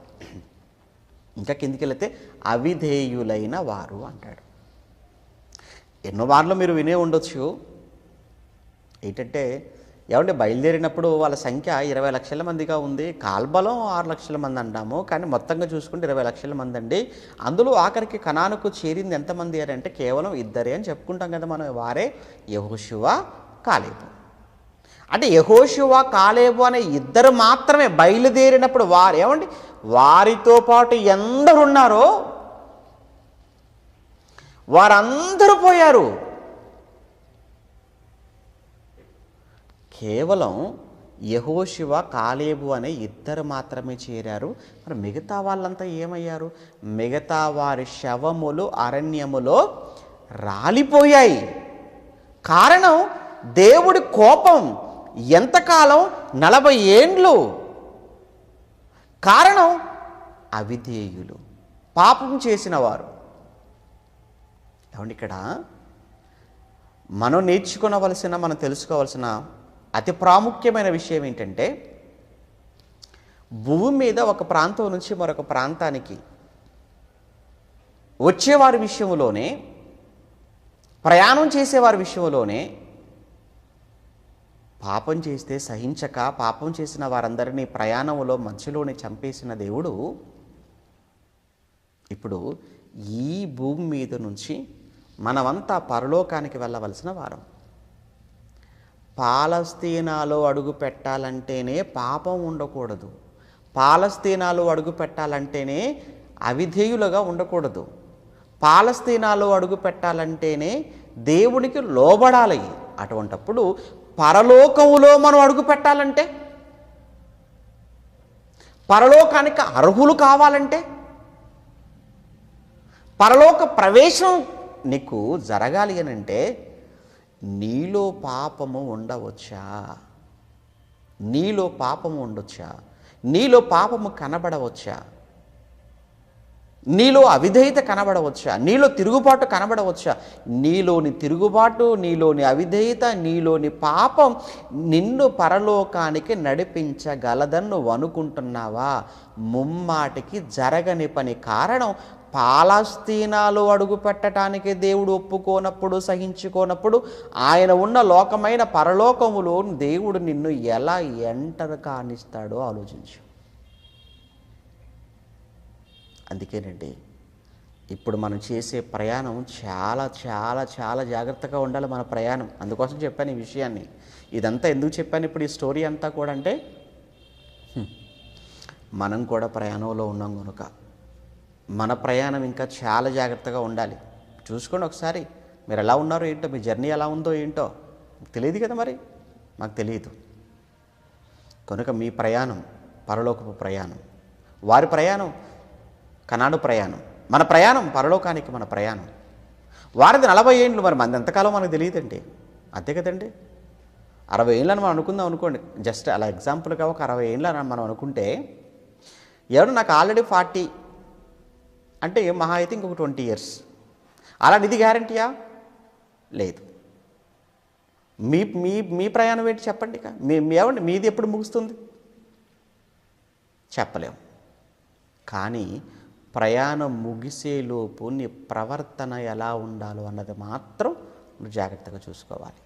ఇంకా కిందికి వెళితే అవిధేయులైన వారు అంటాడు. ఎన్నో వారిలో మీరు వినే ఉండొచ్చు ఏంటంటే, ఏమంటే బయలుదేరినప్పుడు వాళ్ళ సంఖ్య 20 లక్షల మందిగా ఉంది, కాల్బలం 6 లక్షల మంది అంటాము, కానీ మొత్తంగా చూసుకుంటే 20 లక్షల మంది అండి. అందులో ఆఖరికి కనానుకు చేరింది ఎంతమంది అంటే కేవలం 2 అని చెప్పుకుంటాం కదా మనం. వారే యెహోషువ, కాలేబు. అంటే యెహోషువ, కాలేబు అనే 2 మాత్రమే బయలుదేరినప్పుడు వారు ఏమండి వారితో పాటు ఎందరున్నారో వారందరూ పోయారు. కేవలం యెహోషువ, కాలేబు అనే 2 మాత్రమే చేరారు. మరి మిగతా వాళ్ళంతా ఏమయ్యారు? మిగతా వారి శవములు అరణ్యములో రాలిపోయాయి. కారణం దేవుడి కోపం. ఎంతకాలం? 40 ఏండ్లు. కారణం అవిధేయులు, పాపం చేసిన వారు. ఏమండి, ఇక్కడ మనం నేర్చుకోవలసిన, మనం తెలుసుకోవాల్సిన అతి ప్రాముఖ్యమైన విషయం ఏంటంటే, భూమి మీద ఒక ప్రాంతం నుంచి మరొక ప్రాంతానికి వచ్చేవారి విషయంలోనే, ప్రయాణం చేసేవారి విషయంలోనే పాపం చేస్తే సహించక పాపం చేసిన వారందరినీ ప్రయాణంలో మధ్యలోనే చంపేసిన దేవుడు ఇప్పుడు ఈ భూమి మీద నుంచి మనమంతా పరలోకానికి వెళ్ళవలసిన వారం. పాలస్తీనాలో అడుగు పెట్టాలంటేనే పాపం ఉండకూడదు. పాలస్తీనాలో అడుగు పెట్టాలంటేనే అవిధేయులుగా ఉండకూడదు. పాలస్తీనాలో అడుగు పెట్టాలంటేనే దేవునికి లోబడాలి. అటువంటప్పుడు పరలోకములో మనం అడుగు పెట్టాలంటే, పరలోకానికి అర్హులు కావాలంటే, పరలోక ప్రవేశం నీకు జరగాలి అని అంటే నీలో పాపము ఉండవచ్చా? నీలో పాపము ఉండొచ్చా? నీలో పాపము కనబడవచ్చా? నీలో అవిధేయత కనబడవచ్చా? నీలో తిరుగుబాటు కనబడవచ్చా? నీలోని తిరుగుబాటు, నీలోని అవిధేయత, నీలోని పాపం నిన్ను పరలోకానికి నడిపించగలదని నువ్వు అనుకుంటున్నావా? ముమ్మాటికి జరగని పని. కారణం పాలస్తీనాలో అడుగు పెట్టడానికి దేవుడు ఒప్పుకోనప్పుడు, సహించుకోనప్పుడు ఆయన ఉన్న లోకమైన పరలోకములో దేవుడు నిన్ను ఎలా ఎంటర్ కానిస్తాడో ఆలోచించు. అందుకేనండి ఇప్పుడు మనం చేసే ప్రయాణం చాలా చాలా చాలా జాగ్రత్తగా ఉండాలి మన ప్రయాణం. అందుకోసం చెప్పాను ఈ విషయాన్ని. ఇదంతా ఎందుకు చెప్పాను ఇప్పుడు ఈ స్టోరీ అంతా కూడా అంటే, మనం కూడా ప్రయాణంలో ఉన్నాం కనుక మన ప్రయాణం ఇంకా చాలా జాగ్రత్తగా ఉండాలి. చూసుకోండి ఒకసారి, మీరు ఎలా ఉన్నారో ఏంటో, మీ జర్నీ ఎలా ఉందో ఏంటో తెలియదు కదా, మరి మాకు తెలియదు కనుక మీ ప్రయాణం పరలోకపు ప్రయాణం, వారి ప్రయాణం కనాను ప్రయాణం, మన ప్రయాణం పరలోకానికి మన ప్రయాణం. వారిది 40 ఏండ్లు, మరి మనది ఎంతకాలం మనకు తెలియదండి. అంతే కదండి. 60 ఏళ్ళని మనం అనుకుందాం అనుకోండి, జస్ట్ అలా ఎగ్జాంపుల్గా ఒక 60 ఏళ్ళని మనం అనుకుంటే, ఎవరు నాకు ఆల్రెడీ 40 అంటే మహా అయితే ఇంకొక 20 ఇయర్స్, అలా ఇది గ్యారంటీయా? లేదు. మీ మీ మీ ప్రయాణం ఏంటి చెప్పండి. ఇక ఏమండి మీది ఎప్పుడు ముగుస్తుంది చెప్పలేము. కానీ ప్రయాణం ముగిసేలోపు నీ ప్రవర్తన ఎలా ఉండాలో అన్నది మాత్రం నువ్వు జాగ్రత్తగా చూసుకోవాలి.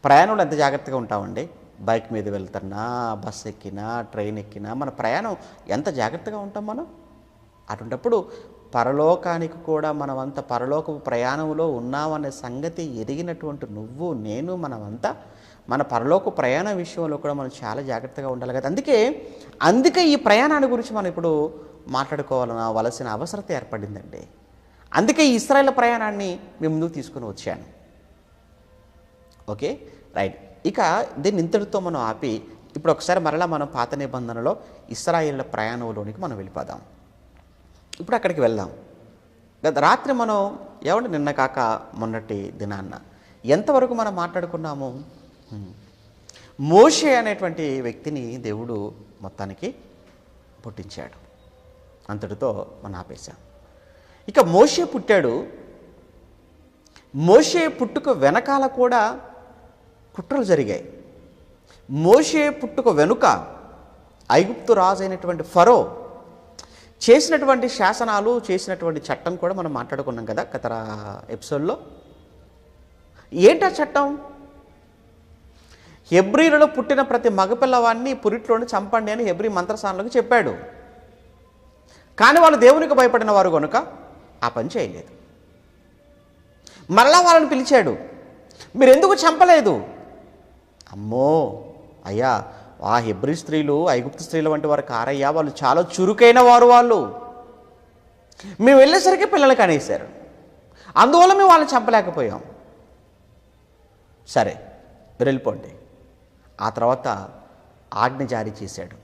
ప్రయాణంలో ఎంత జాగ్రత్తగా ఉంటామండి. బైక్ మీద వెళ్తున్నా, బస్సు ఎక్కినా, ట్రైన్ ఎక్కినా మన ప్రయాణం ఎంత జాగ్రత్తగా ఉంటాం మనం. అటువంటిప్పుడు పరలోకానికి కూడా మనమంతా పరలోకపు ప్రయాణంలో ఉన్నామనే సంగతి ఎరిగినటువంటి నువ్వు, నేను, మనమంతా మన పరలోక ప్రయాణ విషయంలో కూడా మనం చాలా జాగ్రత్తగా ఉండాలి కదా. అందుకే ఈ ప్రయాణాన్ని గురించి మనం ఇప్పుడు మాట్లాడుకోవాలవలసిన అవసరత ఏర్పడిందండి. అందుకే ఈ ఇశ్రాయేలు ప్రయాణాన్ని మీ ముందుకు తీసుకుని వచ్చాను. Okay, right. ఇక దీన్ని ఇంతటితో మనం ఆపి ఇప్పుడు ఒకసారి మరలా మనం పాత నిబంధనలో ఇశ్రాయేలు ప్రయాణంలోనికి మనం వెళ్ళిపోదాం. ఇప్పుడు అక్కడికి వెళ్దాం. గత రాత్రి మనం నిన్న కాక మొన్నటి దినాన్న ఎంతవరకు మనం మాట్లాడుకున్నాము? మోషే అనేటువంటి వ్యక్తిని దేవుడు మొత్తానికి పుట్టించాడు. అంతటితో మనం ఆపేశాం. ఇక మోషే పుట్టాడు. మోషే పుట్టుక వెనకాల కూడా కుట్రలు జరిగాయి. మోషే పుట్టుక వెనుక ఐగుప్తు రాజు అయినటువంటి ఫరో చేసినటువంటి శాసనాలు, చేసినటువంటి చట్టం కూడా మనం మాట్లాడుకున్నాం కదా గత ఎపిసోడ్లో. ఏంటా చట్టం? హెబ్రీలలో పుట్టిన ప్రతి మగపిల్లవాడిని పురిట్లోని చంపండి అని హెబ్రీ మంత్రసానులకు చెప్పాడు. కానీ వాళ్ళు దేవునికి భయపడిన వారు కనుక ఆ పని చేయలేదు. మరలా వాళ్ళని పిలిచాడు, మీరు ఎందుకు చంపలేదు? అమ్మో అయ్యా, ఆ హెబ్రీ స్త్రీలు ఐగుప్తు స్త్రీల వంటి వారు కారయ్యా, వాళ్ళు చాలా చురుకైన వారు. వాళ్ళు మేము వెళ్ళేసరికి పిల్లలు కనేశారు, అందువల్ల మేము వాళ్ళని చంపలేకపోయాం. సరే మీరు వెళ్ళిపోండి. ఆ తర్వాత ఆజ్ఞ జారీ చేశాడు,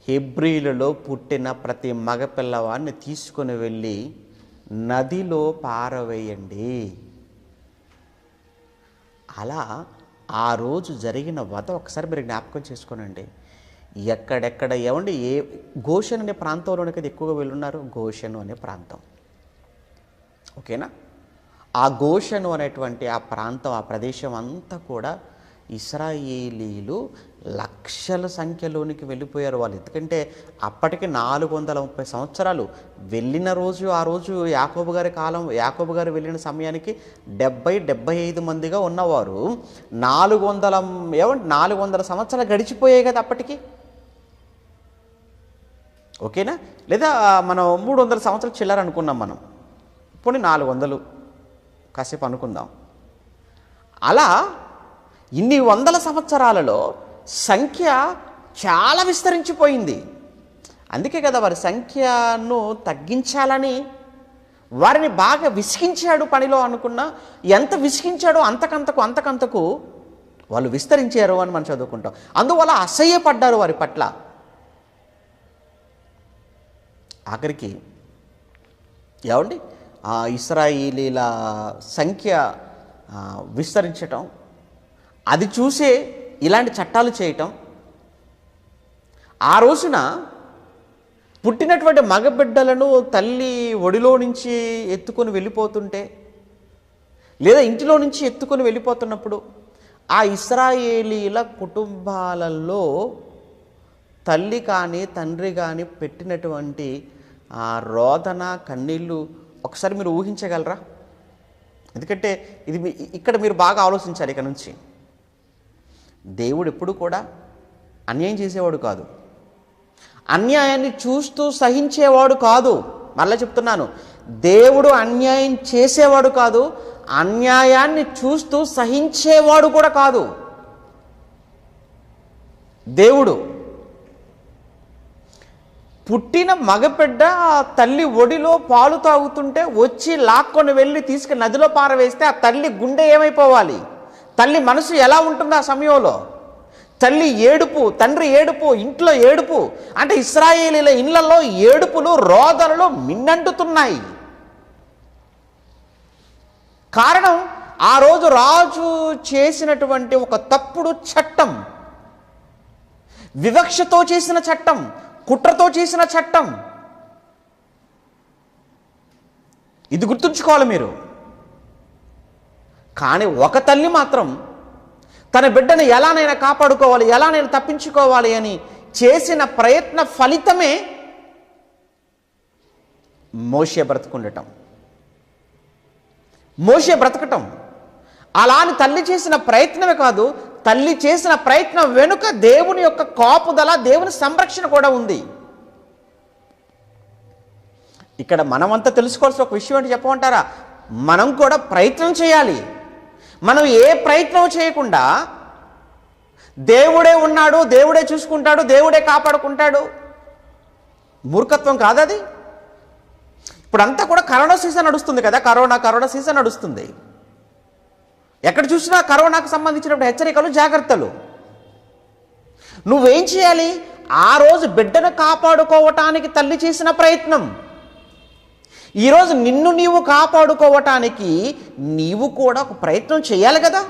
హెబ్రీలలో పుట్టిన ప్రతి మగపిల్లవాడిని తీసుకుని వెళ్ళి నదిలో పారవేయండి. అలా ఆ రోజు జరిగిన వధ ఒకసారి మీరు జ్ఞాపకం చేసుకోనండి. ఎక్కడెక్కడ ఏ గోషెన్ అనే ప్రాంతంలోనే కదా ఎక్కువగా వెళ్ళున్నారు. గోషెను అనే ప్రాంతం, ఓకేనా? ఆ గోషెను అనేటువంటి ఆ ప్రాంతం, ఆ ప్రదేశం అంతా కూడా ఇశ్రాయేలీలు లక్షల సంఖ్యలోనికి వెళ్ళిపోయారు వాళ్ళు. ఎందుకంటే అప్పటికి 430 సంవత్సరాలు వెళ్ళిన రోజు, ఆ రోజు యాకోబు గారి కాలం, యాకోబు గారు వెళ్ళిన సమయానికి 70-75 మందిగా ఉన్నవారు 400 సంవత్సరాలు గడిచిపోయాయి కదా అప్పటికి, ఓకేనా? లేదా మనం 300 సంవత్సరాలు చిల్లర అనుకున్నాం మనం, పోనీ 400 కాసేపు అనుకుందాం. అలా ఇన్ని వందల సంవత్సరాలలో సంఖ్య చాలా విస్తరించిపోయింది. అందుకే కదా వారి సంఖ్యను తగ్గించాలని వారిని బాగా విసిగించాడు పనిలో అనుకున్నా. ఎంత విసిగించాడో అంతకంతకు వాళ్ళు విస్తరించారు అని మనం చదువుకుంటాం. అందువల్ల అసహ్యపడ్డారు వారి పట్ల. ఆఖరికి ఇశ్రాయేలీల సంఖ్య విస్తరించటం, అది చూసే ఇలాంటి చట్టాలు చేయటం. ఆ రోజున పుట్టినటువంటి మగబిడ్డలను తల్లి ఒడిలో నుంచి ఎత్తుకొని వెళ్ళిపోతుంటే, లేదా ఇంటిలో నుంచి ఎత్తుకొని వెళ్ళిపోతున్నప్పుడు ఆ ఇశ్రాయేలీల కుటుంబాలలో తల్లి కానీ తండ్రి కానీ పెట్టినటువంటి ఆ రోదన, కన్నీళ్ళు ఒకసారి మీరు ఊహించగలరా? ఎందుకంటే ఇది ఇక్కడ మీరు బాగా ఆలోచించాలి. ఇక నుంచి దేవుడు ఎప్పుడు కూడా అన్యాయం చేసేవాడు కాదు, అన్యాయాన్ని చూస్తూ సహించేవాడు కాదు. మళ్ళీ చెప్తున్నాను, దేవుడు అన్యాయం చేసేవాడు కాదు, అన్యాయాన్ని చూస్తూ సహించేవాడు కూడా కాదు. దేవుడు పుట్టిన మగబిడ్డ తల్లి ఒడిలో పాలు తాగుతుంటే వచ్చి లాక్కొని వెళ్ళి తీసుకుని నదిలో పారవేస్తే ఆ తల్లి గుండె ఏమైపోవాలి? తల్లి మనసు ఎలా ఉంటుంది ఆ సమయంలో? తల్లి ఏడుపు, తండ్రి ఏడుపు, ఇంట్లో ఏడుపు. అంటే ఇశ్రాయేలీల ఇళ్లలో ఏడుపులు, రోదనలు మిన్నంటుతున్నాయి. కారణం ఆ రోజు రాజు చేసినటువంటి ఒక తప్పుడు చట్టం, వివక్షతో చేసిన చట్టం, కుట్రతో చేసిన చట్టం. ఇది గుర్తుంచుకోవాలి మీరు. కానీ ఒక తల్లి మాత్రం తన బిడ్డను ఎలానైనా కాపాడుకోవాలి, ఎలానైనా తప్పించుకోవాలి అని చేసిన ప్రయత్న ఫలితమే మోషే బ్రతకటం. అలా అని తల్లి చేసిన ప్రయత్నమే కాదు, తల్లి చేసిన ప్రయత్నం వెనుక దేవుని యొక్క కాపుదల, దేవుని సంరక్షణ కూడా ఉంది. ఇక్కడ మనమంతా తెలుసుకోవాల్సిన ఒక విషయం ఏంటి చెప్పమంటారా? మనం కూడా ప్రయత్నం చేయాలి. మనం ఏ ప్రయత్నం చేయకుండా దేవుడే ఉన్నాడు, దేవుడే చూసుకుంటాడు, దేవుడే కాపాడుకుంటాడు, మూర్ఖత్వం కాదది. ఇప్పుడంతా కూడా కరోనా సీజన్ నడుస్తుంది కదా, కరోనా సీజన్ నడుస్తుంది. ఎక్కడ చూసినా కరోనాకు సంబంధించినప్పుడు హెచ్చరికలు, జాగ్రత్తలు. నువ్వేం చేయాలి? ఆ రోజు బిడ్డను కాపాడుకోవటానికి తల్లి చేసిన ప్రయత్నం, ఈరోజు నిన్ను నీవు కాపాడుకోవటానికి నీవు కూడా ఒక ప్రయత్నం చేయాలి కదా.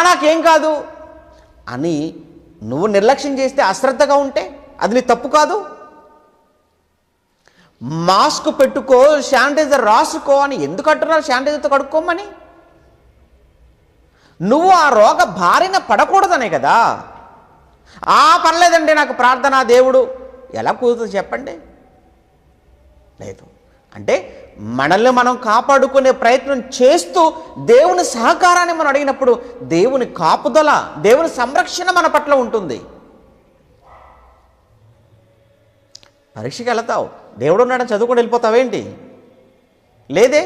నాకేం కాదు అని నువ్వు నిర్లక్ష్యం చేస్తే, అశ్రద్ధగా ఉంటే అది నీ తప్పు కాదు. మాస్క్ పెట్టుకో, శానిటైజర్ రాసుకో అని ఎందుకు అంటున్నారు? శానిటైజర్తో కడుక్కోమని. నువ్వు ఆ రోగ బారిన పడకూడదనే కదా. పర్లేదండి నాకు ప్రార్థన దేవుడు ఎలా కుదురుతుంది చెప్పండి? లేదు. అంటే మనల్ని మనం కాపాడుకునే ప్రయత్నం చేస్తూ దేవుని సహకారాన్ని మనం అడిగినప్పుడు దేవుని కాపుదల, దేవుని సంరక్షణ మన పట్ల ఉంటుంది. పరీక్షకి వెళతావు, దేవుడు ఉన్నాడని చదువుకొని వెళ్ళిపోతావేంటి? లేదే.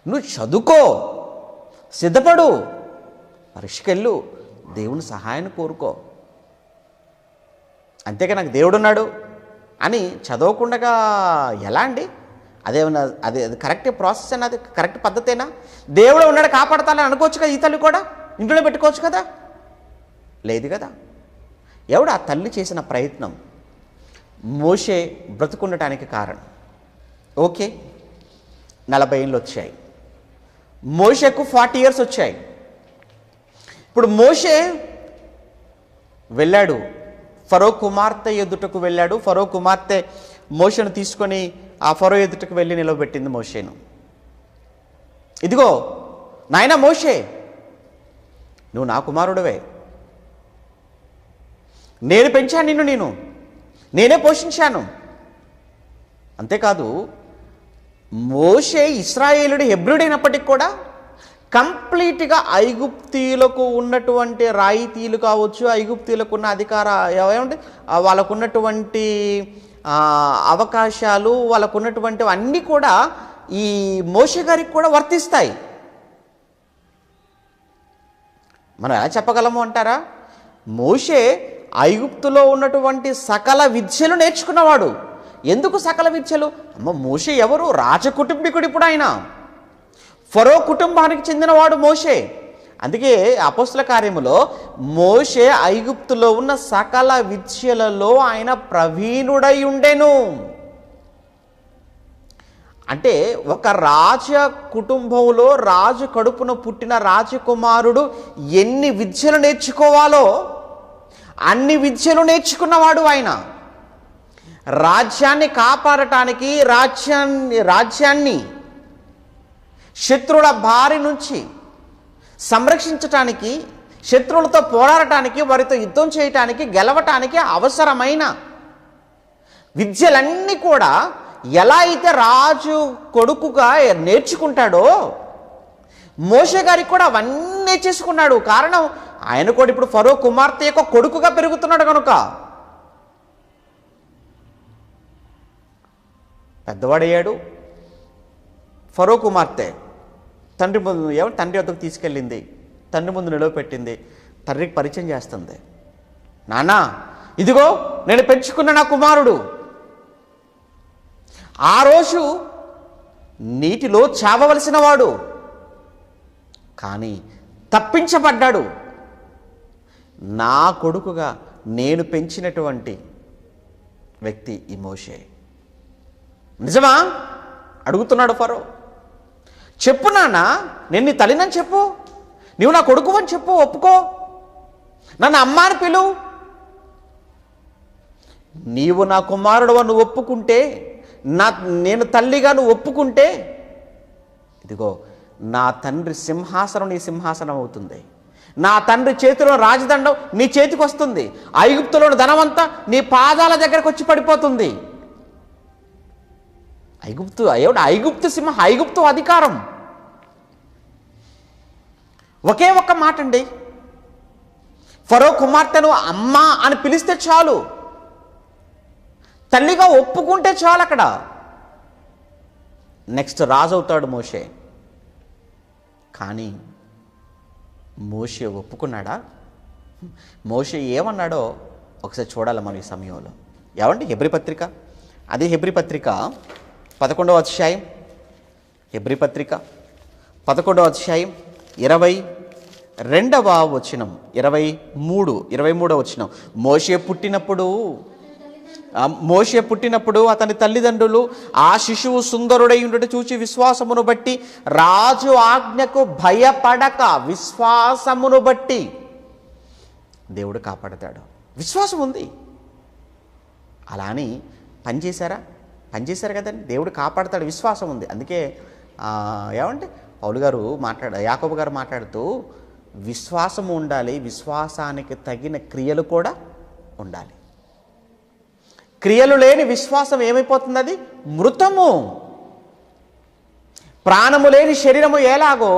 నువ్వు చదువుకో, సిద్ధపడు, పరీక్షకి వెళ్ళు, దేవుని సహాయాన్ని కోరుకో. అంతేగా నాకు దేవుడున్నాడు అని చదవకుండా ఎలా అండి? అదేమన్నా అది కరెక్ట్ ప్రాసెస్ అయినా, అది కరెక్ట్ పద్ధతేనా? దేవుడు ఉన్నాడు కాపాడతానని అనుకోవచ్చు కదా. ఈ తల్లి కూడా ఇంట్లో పెట్టుకోవచ్చు కదా. లేదు కదా. ఎవడు ఆ తల్లి చేసిన ప్రయత్నం మోషే బ్రతుకుండటానికి కారణం. ఓకే, 40 ఏళ్ళు వచ్చాయి. మోషేకు 40 years వచ్చాయి. ఇప్పుడు మోషే వెళ్ళాడు, ఫరో కుమార్తె ఎదుటకు వెళ్ళాడు. ఫరో కుమార్తె మోషేను తీసుకొని ఆ ఫరో ఎదుటకు వెళ్ళి నిలవబెట్టింది మోషేను. ఇదిగో నాయనా మోషే, నువ్వు నా కుమారుడివే, నేను పెంచాను నిన్ను, నేనే పోషించాను. అంతేకాదు మోషే ఇశ్రాయేలుడు, హెబ్రుడైనప్పటికి కూడా కంప్లీట్గా ఐగుప్తీయులకు ఉన్నటువంటి రాయితీలు కావచ్చు, ఐగుప్తీయులకు ఉన్న అధికార ఏమంటే వాళ్ళకు ఉన్నటువంటి అవకాశాలు, వాళ్ళకు ఉన్నటువంటివి అన్నీ కూడా ఈ మోషే గారికి కూడా వర్తిస్తాయి. మనం ఎలా చెప్పగలము అంటారా? మోషే ఐగుప్తులో ఉన్నటువంటి సకల విద్యలు నేర్చుకున్నవాడు. ఎందుకు సకల విద్యలు? మోషే ఎవరు? రాజకుటుంబీకుడు. ఇప్పుడు ఆయన ఫరో కుటుంబానికి చెందినవాడు మోషే. అందుకే అపోస్తల కార్యములో మోషే ఐగుప్తులో ఉన్న సకల విద్యలలో ఆయన ప్రవీణుడై ఉండెను. అంటే ఒక రాజ కుటుంబంలో రాజు కడుపున పుట్టిన రాజకుమారుడు ఎన్ని విద్యలు నేర్చుకోవాలో అన్ని విద్యలు నేర్చుకున్నవాడు ఆయన. రాజ్యాన్ని కాపాడటానికి, రాజ్యాన్ని శత్రువుల బారి నుంచి సంరక్షించటానికి, శత్రువులతో పోరాడటానికి, వారితో యుద్ధం చేయటానికి, గెలవటానికి అవసరమైన విద్యలన్నీ కూడా ఎలా అయితే రాజు కొడుకుగా నేర్చుకుంటాడో మోషే గారికి కూడా అవన్నీ చేసుకున్నాడు. కారణం ఆయన కూడా ఇప్పుడు ఫరో కుమార్తె యొక్క కొడుకుగా పెరుగుతున్నాడు కనుక. పెద్దవాడయ్యాడు. ఫరో కుమార్తె తండ్రి వద్దకు తీసుకెళ్ళింది, తండ్రి ముందు నిలవపెట్టింది, తండ్రికి పరిచయం చేస్తుంది. నాన్నా ఇదిగో నేను పెంచుకున్న నా కుమారుడు. ఆ రోజు నీటిలో చావవలసిన వాడు, కానీ తప్పించబడ్డాడు. నా కొడుకుగా నేను పెంచినటువంటి వ్యక్తి ఈ మోషే. నిజమా అడుగుతున్నాడు ఫరో. చెప్పు నాన్న, నేను నీ తల్లినని చెప్పు, నీవు నా కొడుకు అని చెప్పు, ఒప్పుకో, నన్ను అమ్మ అని పిలువు. నీవు నా కుమారుడు నువ్వు ఒప్పుకుంటే, నేను తల్లిగా నువ్వు ఒప్పుకుంటే, ఇదిగో నా తండ్రి సింహాసనం నీ సింహాసనం అవుతుంది. నా తండ్రి చేతిలో రాజదండం నీ చేతికి వస్తుంది. ఐగుప్తులోని ధనమంతా నీ పాదాల దగ్గరకు వచ్చి పడిపోతుంది. ఐగుప్తు అధికారం. ఒకే ఒక్క మాట అండి, ఫరో కుమార్తెను అమ్మ అని పిలిస్తే చాలు, తల్లిగా ఒప్పుకుంటే చాలు. అక్కడ నెక్స్ట్ రాజు అవుతాడు మోషే. కానీ మోషే ఒప్పుకున్నాడా? మోషే ఏమన్నాడో ఒకసారి చూడాలి మనం ఈ సమయంలో. ఏమండి హెబ్రీ పత్రిక, అది హెబ్రీ పత్రిక 11వ అధ్యాయం, హెబ్రీ పత్రిక 11వ అధ్యాయం 22వ వచనం, 23వ వచనం. మోషే పుట్టినప్పుడు మోషే పుట్టినప్పుడు అతని తల్లిదండ్రులు ఆ శిశువు సుందరుడై ఉండట చూచి విశ్వాసమును బట్టి రాజు ఆజ్ఞకు భయపడక విశ్వాసమును బట్టి దేవుడు కాపాడతాడు. విశ్వాసం ఉంది. అలా అని పనిచేశారు కదండి. దేవుడు కాపాడతాడు, విశ్వాసం ఉంది. అందుకే ఏమంటే యాకోబు గారు మాట్లాడుతూ విశ్వాసము ఉండాలి, విశ్వాసానికి తగిన క్రియలు కూడా ఉండాలి. క్రియలు లేని విశ్వాసం ఏమైపోతుంది? అది మృతము. ప్రాణము లేని శరీరము ఎలాగో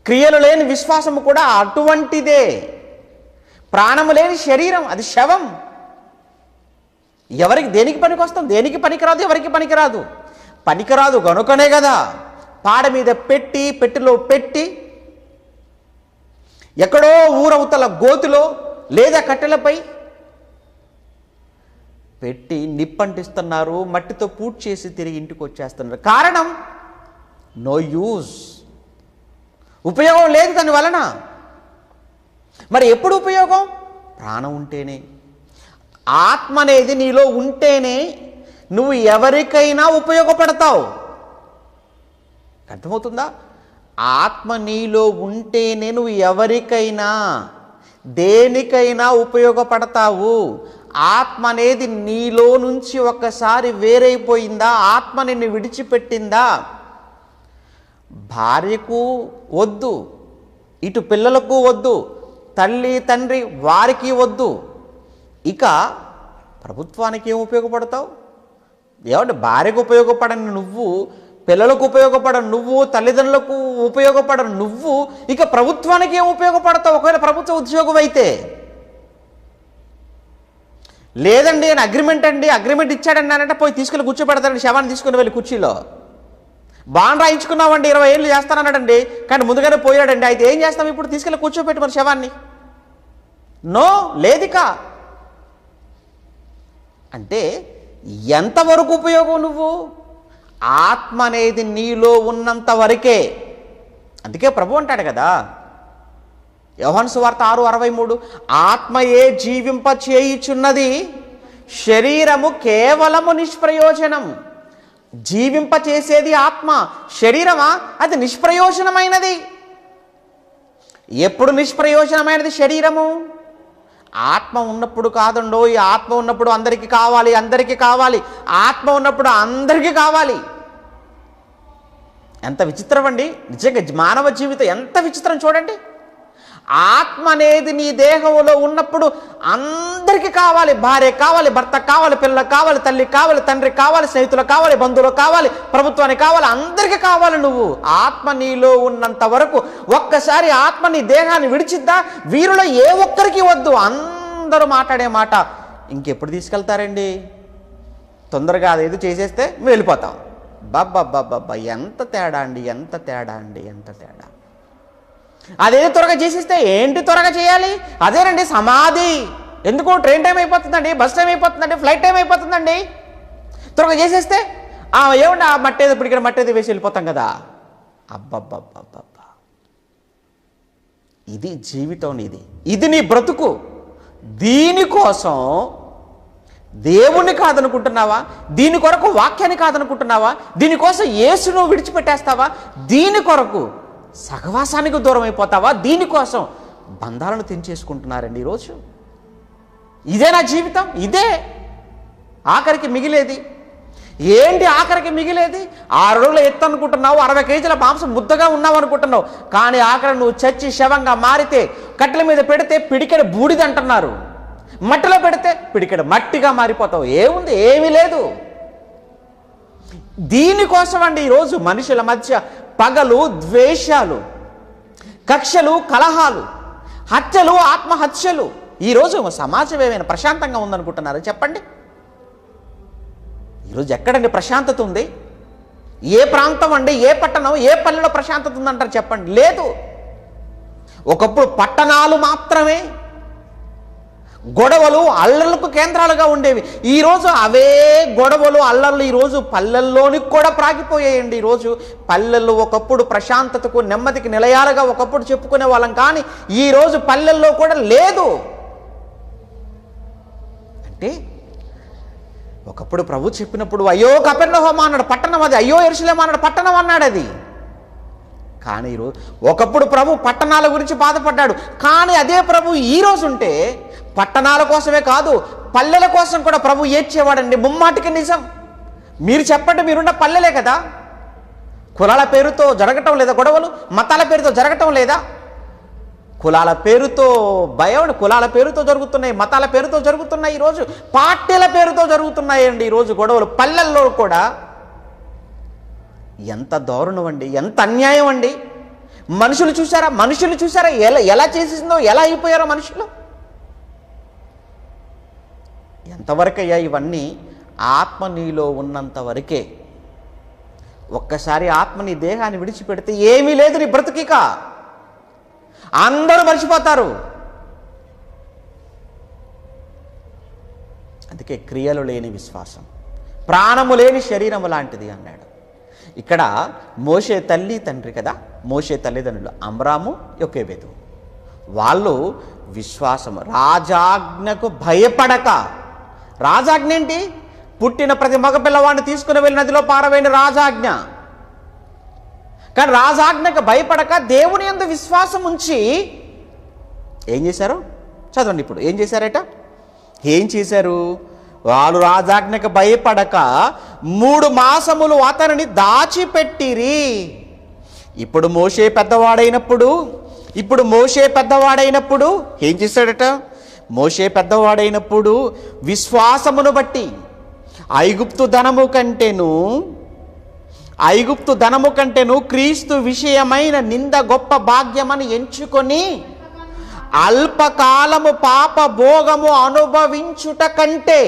క్రియలు లేని విశ్వాసము కూడా అటువంటిదే. ప్రాణము లేని శరీరం అది శవం. దేనికి పనికొస్తాం? దేనికి పనికిరాదు, ఎవరికి పనికిరాదు. పనికిరాదు గనుకనే కదా పాడ మీద పెట్టిలో పెట్టి ఎక్కడో ఊరవతల గోతులో లేదా కట్టెలపై పెట్టి నిప్పంటిస్తున్నారు, మట్టితో పూడ్చి చేసి తిరిగి ఇంటికి వచ్చేస్తున్నారు. కారణం నో యూజ్, ఉపయోగం లేదు దాని వలన. మరి ఎప్పుడు ఉపయోగం? ప్రాణం ఉంటేనే. ఆత్మ అనేది నీలో ఉంటేనే నువ్వు ఎవరికైనా ఉపయోగపడతావు. అర్థమవుతుందా? ఆత్మ నీలో ఉంటేనే నువ్వు ఎవరికైనా దేనికైనా ఉపయోగపడతావు. ఆత్మ అనేది నీలో నుంచి ఒక్కసారి వేరైపోయిందా, ఆత్మ నిన్ను విడిచిపెట్టిందా, భార్యకు వద్దు, ఇటు పిల్లలకు వద్దు, తల్లి తండ్రి వారికి వద్దు, ఇక ప్రభుత్వానికి ఏం ఉపయోగపడతావు? ఏమంటే భార్యకు ఉపయోగపడని నువ్వు, పిల్లలకు ఉపయోగపడను నువ్వు, తల్లిదండ్రులకు ఉపయోగపడను నువ్వు, ఇక ప్రభుత్వానికి ఏం ఉపయోగపడతావు? ఒకవేళ ప్రభుత్వ ఉద్యోగం అయితే. లేదండి అని అగ్రిమెంట్ ఇచ్చాడండి అంటే పోయి తీసుకెళ్ళి కూర్చోబెడతాడండి, శవాన్ని తీసుకుని వెళ్ళి కుర్చీలో. బాండ్ రాయించుకున్నామండి, 20 ఏళ్ళు చేస్తానన్నాడండి, కానీ ముందుగానే పోయాడండి. అయితే ఏం చేస్తాం ఇప్పుడు? తీసుకెళ్ళి కూర్చోబెట్టి మరి శవాన్ని. నో, లేదిక. అంటే ఎంతవరకు ఉపయోగం? నువ్వు ఆత్మ అనేది నీలో ఉన్నంత వరకే. అందుకే ప్రభు అంటాడు కదా, యోహాను సువార్త 6:63, ఆత్మయే జీవింప చేయుచున్నది, శరీరము కేవలము నిష్ప్రయోజనం. జీవింప చేసేది ఆత్మ, శరీరమా అది నిష్ప్రయోజనమైనది. ఎప్పుడు నిష్ప్రయోజనమైనది శరీరము? ఆత్మ ఉన్నప్పుడు కాదండో. ఈ ఆత్మ ఉన్నప్పుడు అందరికీ కావాలి. ఆత్మ ఉన్నప్పుడు అందరికీ కావాలి. ఎంత విచిత్రం అండి! నిజంగా మానవ జీవితం ఎంత విచిత్రం చూడండి. ఆత్మ అనేది నీ దేహంలో ఉన్నప్పుడు అందరికీ కావాలి. భార్య కావాలి, భర్త కావాలి, పిల్లలకు కావాలి, తల్లి కావాలి, తండ్రి కావాలి, స్నేహితులకు కావాలి, బంధువులకు కావాలి, ప్రభుత్వానికి కావాలి, అందరికీ కావాలి. నువ్వు ఆత్మ నీలో ఉన్నంత వరకు. ఒక్కసారి ఆత్మ నీ దేహాన్ని విడిచిద్దా, వీరిలో ఏ ఒక్కరికి వద్దు. అందరూ మాట్లాడే మాట ఇంకెప్పుడు తీసుకెళ్తారండి? తొందరగా అదేదో చేసేస్తే మేము వెళ్ళిపోతాం. బాబ్బా ఎంత తేడా అండి. అదేదో త్వరగా చేసేస్తే ఏంటి త్వరగా చేయాలి? అదేనండి సమాధి. ఎందుకు? ట్రైన్ టైం అయిపోతుందండి, బస్ టైం అయిపోతుందండి, ఫ్లైట్ టైం అయిపోతుందండి. త్వరగా చేసేస్తే ఏమండి ఆ మట్టేది ఇప్పుడు మట్టేది వేసి వెళ్ళిపోతాం కదా. అబ్బబ్బబ్బబ్బబ్బా, ఇది జీవితం నీది, ఇది నీ బ్రతుకు. దీనికోసం దేవుణ్ణి కాదనుకుంటున్నావా? దీని కొరకు వాక్యాన్ని కాదనుకుంటున్నావా? దీనికోసం యేసును విడిచిపెట్టేస్తావా? దీని కొరకు సహవాసానికి దూరం అయిపోతావా? దీనికోసం బంధాలను తెంచేసుకుంటున్నారండి ఈరోజు. ఇదే నా జీవితం, ఇదే ఆఖరికి మిగిలేది. ఏంటి ఆఖరికి మిగిలేది? 6 రోజుల ఎత్తు అనుకుంటున్నావు, 60 కేజీల మాంసం ముద్దగా ఉన్నావు అనుకుంటున్నావు, కానీ ఆఖరి నువ్వు చచ్చి శవంగా మారితే, కట్టెల మీద పెడితే పిడికెడు బూడిద అంటున్నారు, మట్టిలో పెడితే పిడికెడు మట్టిగా మారిపోతావు. ఏముంది? ఏమీ లేదు. దీనికోసం అండి ఈరోజు మనుషుల మధ్య పగలు, ద్వేషాలు, కక్షలు, కలహాలు, హత్యలు, ఆత్మహత్యలు. ఈరోజు సమాజం ఏమైనా ప్రశాంతంగా ఉందనుకుంటున్నారు? చెప్పండి. ఈరోజు ఎక్కడండి ప్రశాంతత ఉంది? ఏ ప్రాంతం అండి, ఏ పట్టణం, ఏ పల్లెలో ప్రశాంతత ఉందంటారు? చెప్పండి. లేదు. ఒకప్పుడు పట్టణాలు మాత్రమే గొడవలు, అల్లర్లకు కేంద్రాలుగా ఉండేవి. ఈరోజు అవే గొడవలు, అల్లర్లు ఈరోజు పల్లెల్లోనికి కూడా ప్రాగిపోయాయండి. ఈరోజు పల్లెల్లో ఒకప్పుడు ప్రశాంతతకు, నెమ్మదికి నిలయాలుగా ఒకప్పుడు చెప్పుకునే వాళ్ళం, కానీ ఈరోజు పల్లెల్లో కూడా లేదు. అంటే ఒకప్పుడు ప్రభు చెప్పినప్పుడు అయ్యో కపెర్నహూము అన్నాడు పట్టణం, అది అయ్యో యెరూషలేము అన్నాడు పట్టణం అన్నాడు అది. కానీ ఈరోజు ఒకప్పుడు ప్రభు పట్టణాల గురించి బాధపడ్డాడు, కానీ అదే ప్రభు ఈరోజు ఉంటే పట్టణాల కోసమే కాదు పల్లెల కోసం కూడా ప్రభు ఏడ్చేవాడండి. ముమ్మాటికి నిజం. మీరు చెప్పండి, మీరున్న పల్లెలే కదా. కులాల పేరుతో జరగటం లేదా గొడవలు? మతాల పేరుతో జరగటం లేదా? కులాల పేరుతో భయం, కులాల పేరుతో జరుగుతున్నాయి, మతాల పేరుతో జరుగుతున్నాయి, ఈరోజు పార్టీల పేరుతో జరుగుతున్నాయండి ఈరోజు గొడవలు పల్లెల్లో కూడా. ఎంత దారుణం అండి, ఎంత అన్యాయం అండి. మనుషులు చూసారా ఎలా చేసిందో, ఎలా అయిపోయారో మనుషులు. ఎంతవరకయ్యా ఇవన్నీ? ఆత్మ నీలో ఉన్నంత వరకే. ఒక్కసారి ఆత్మ నీ దేహాన్ని విడిచిపెడితే ఏమీ లేదు నీ బ్రతుకిక. అందరూ మర్చిపోతారు. అందుకే క్రియలు లేని విశ్వాసం ప్రాణము లేని శరీరము లాంటిది అన్నాడు. ఇక్కడ మోషే తల్లి తండ్రి కదా, మోషే తల్లిదండ్రులు అమ్రాము యొకేబెదు. వాళ్ళు విశ్వాసము, రాజాజ్ఞకు భయపడక. రాజాజ్ఞ ఏంటి? పుట్టిన ప్రతి మగపిల్లవాడిని తీసుకుని వెళ్ళి నదిలో పారవేయని రాజాజ్ఞ. కానీ రాజాజ్ఞకు భయపడక దేవుని యందు విశ్వాసం ఉంచి ఏం చేశారు? చదవండి ఇప్పుడు. ఏం చేశారు? వాళ్ళు రాజాజ్ఞకు భయపడక 3 మాసములు అతనిని దాచిపెట్టిరి. ఇప్పుడు మోషే పెద్దవాడైనప్పుడు ఏం చేశాడట? మోషే పెద్దవాడైనప్పుడు విశ్వాసమును బట్టి ఐగుప్తు ధనము కంటేను క్రీస్తు విషయమైన నింద గొప్ప భాగ్యమని ఎంచుకొని అల్పకాలము పాప భోగము అనుభవించుట కంటే.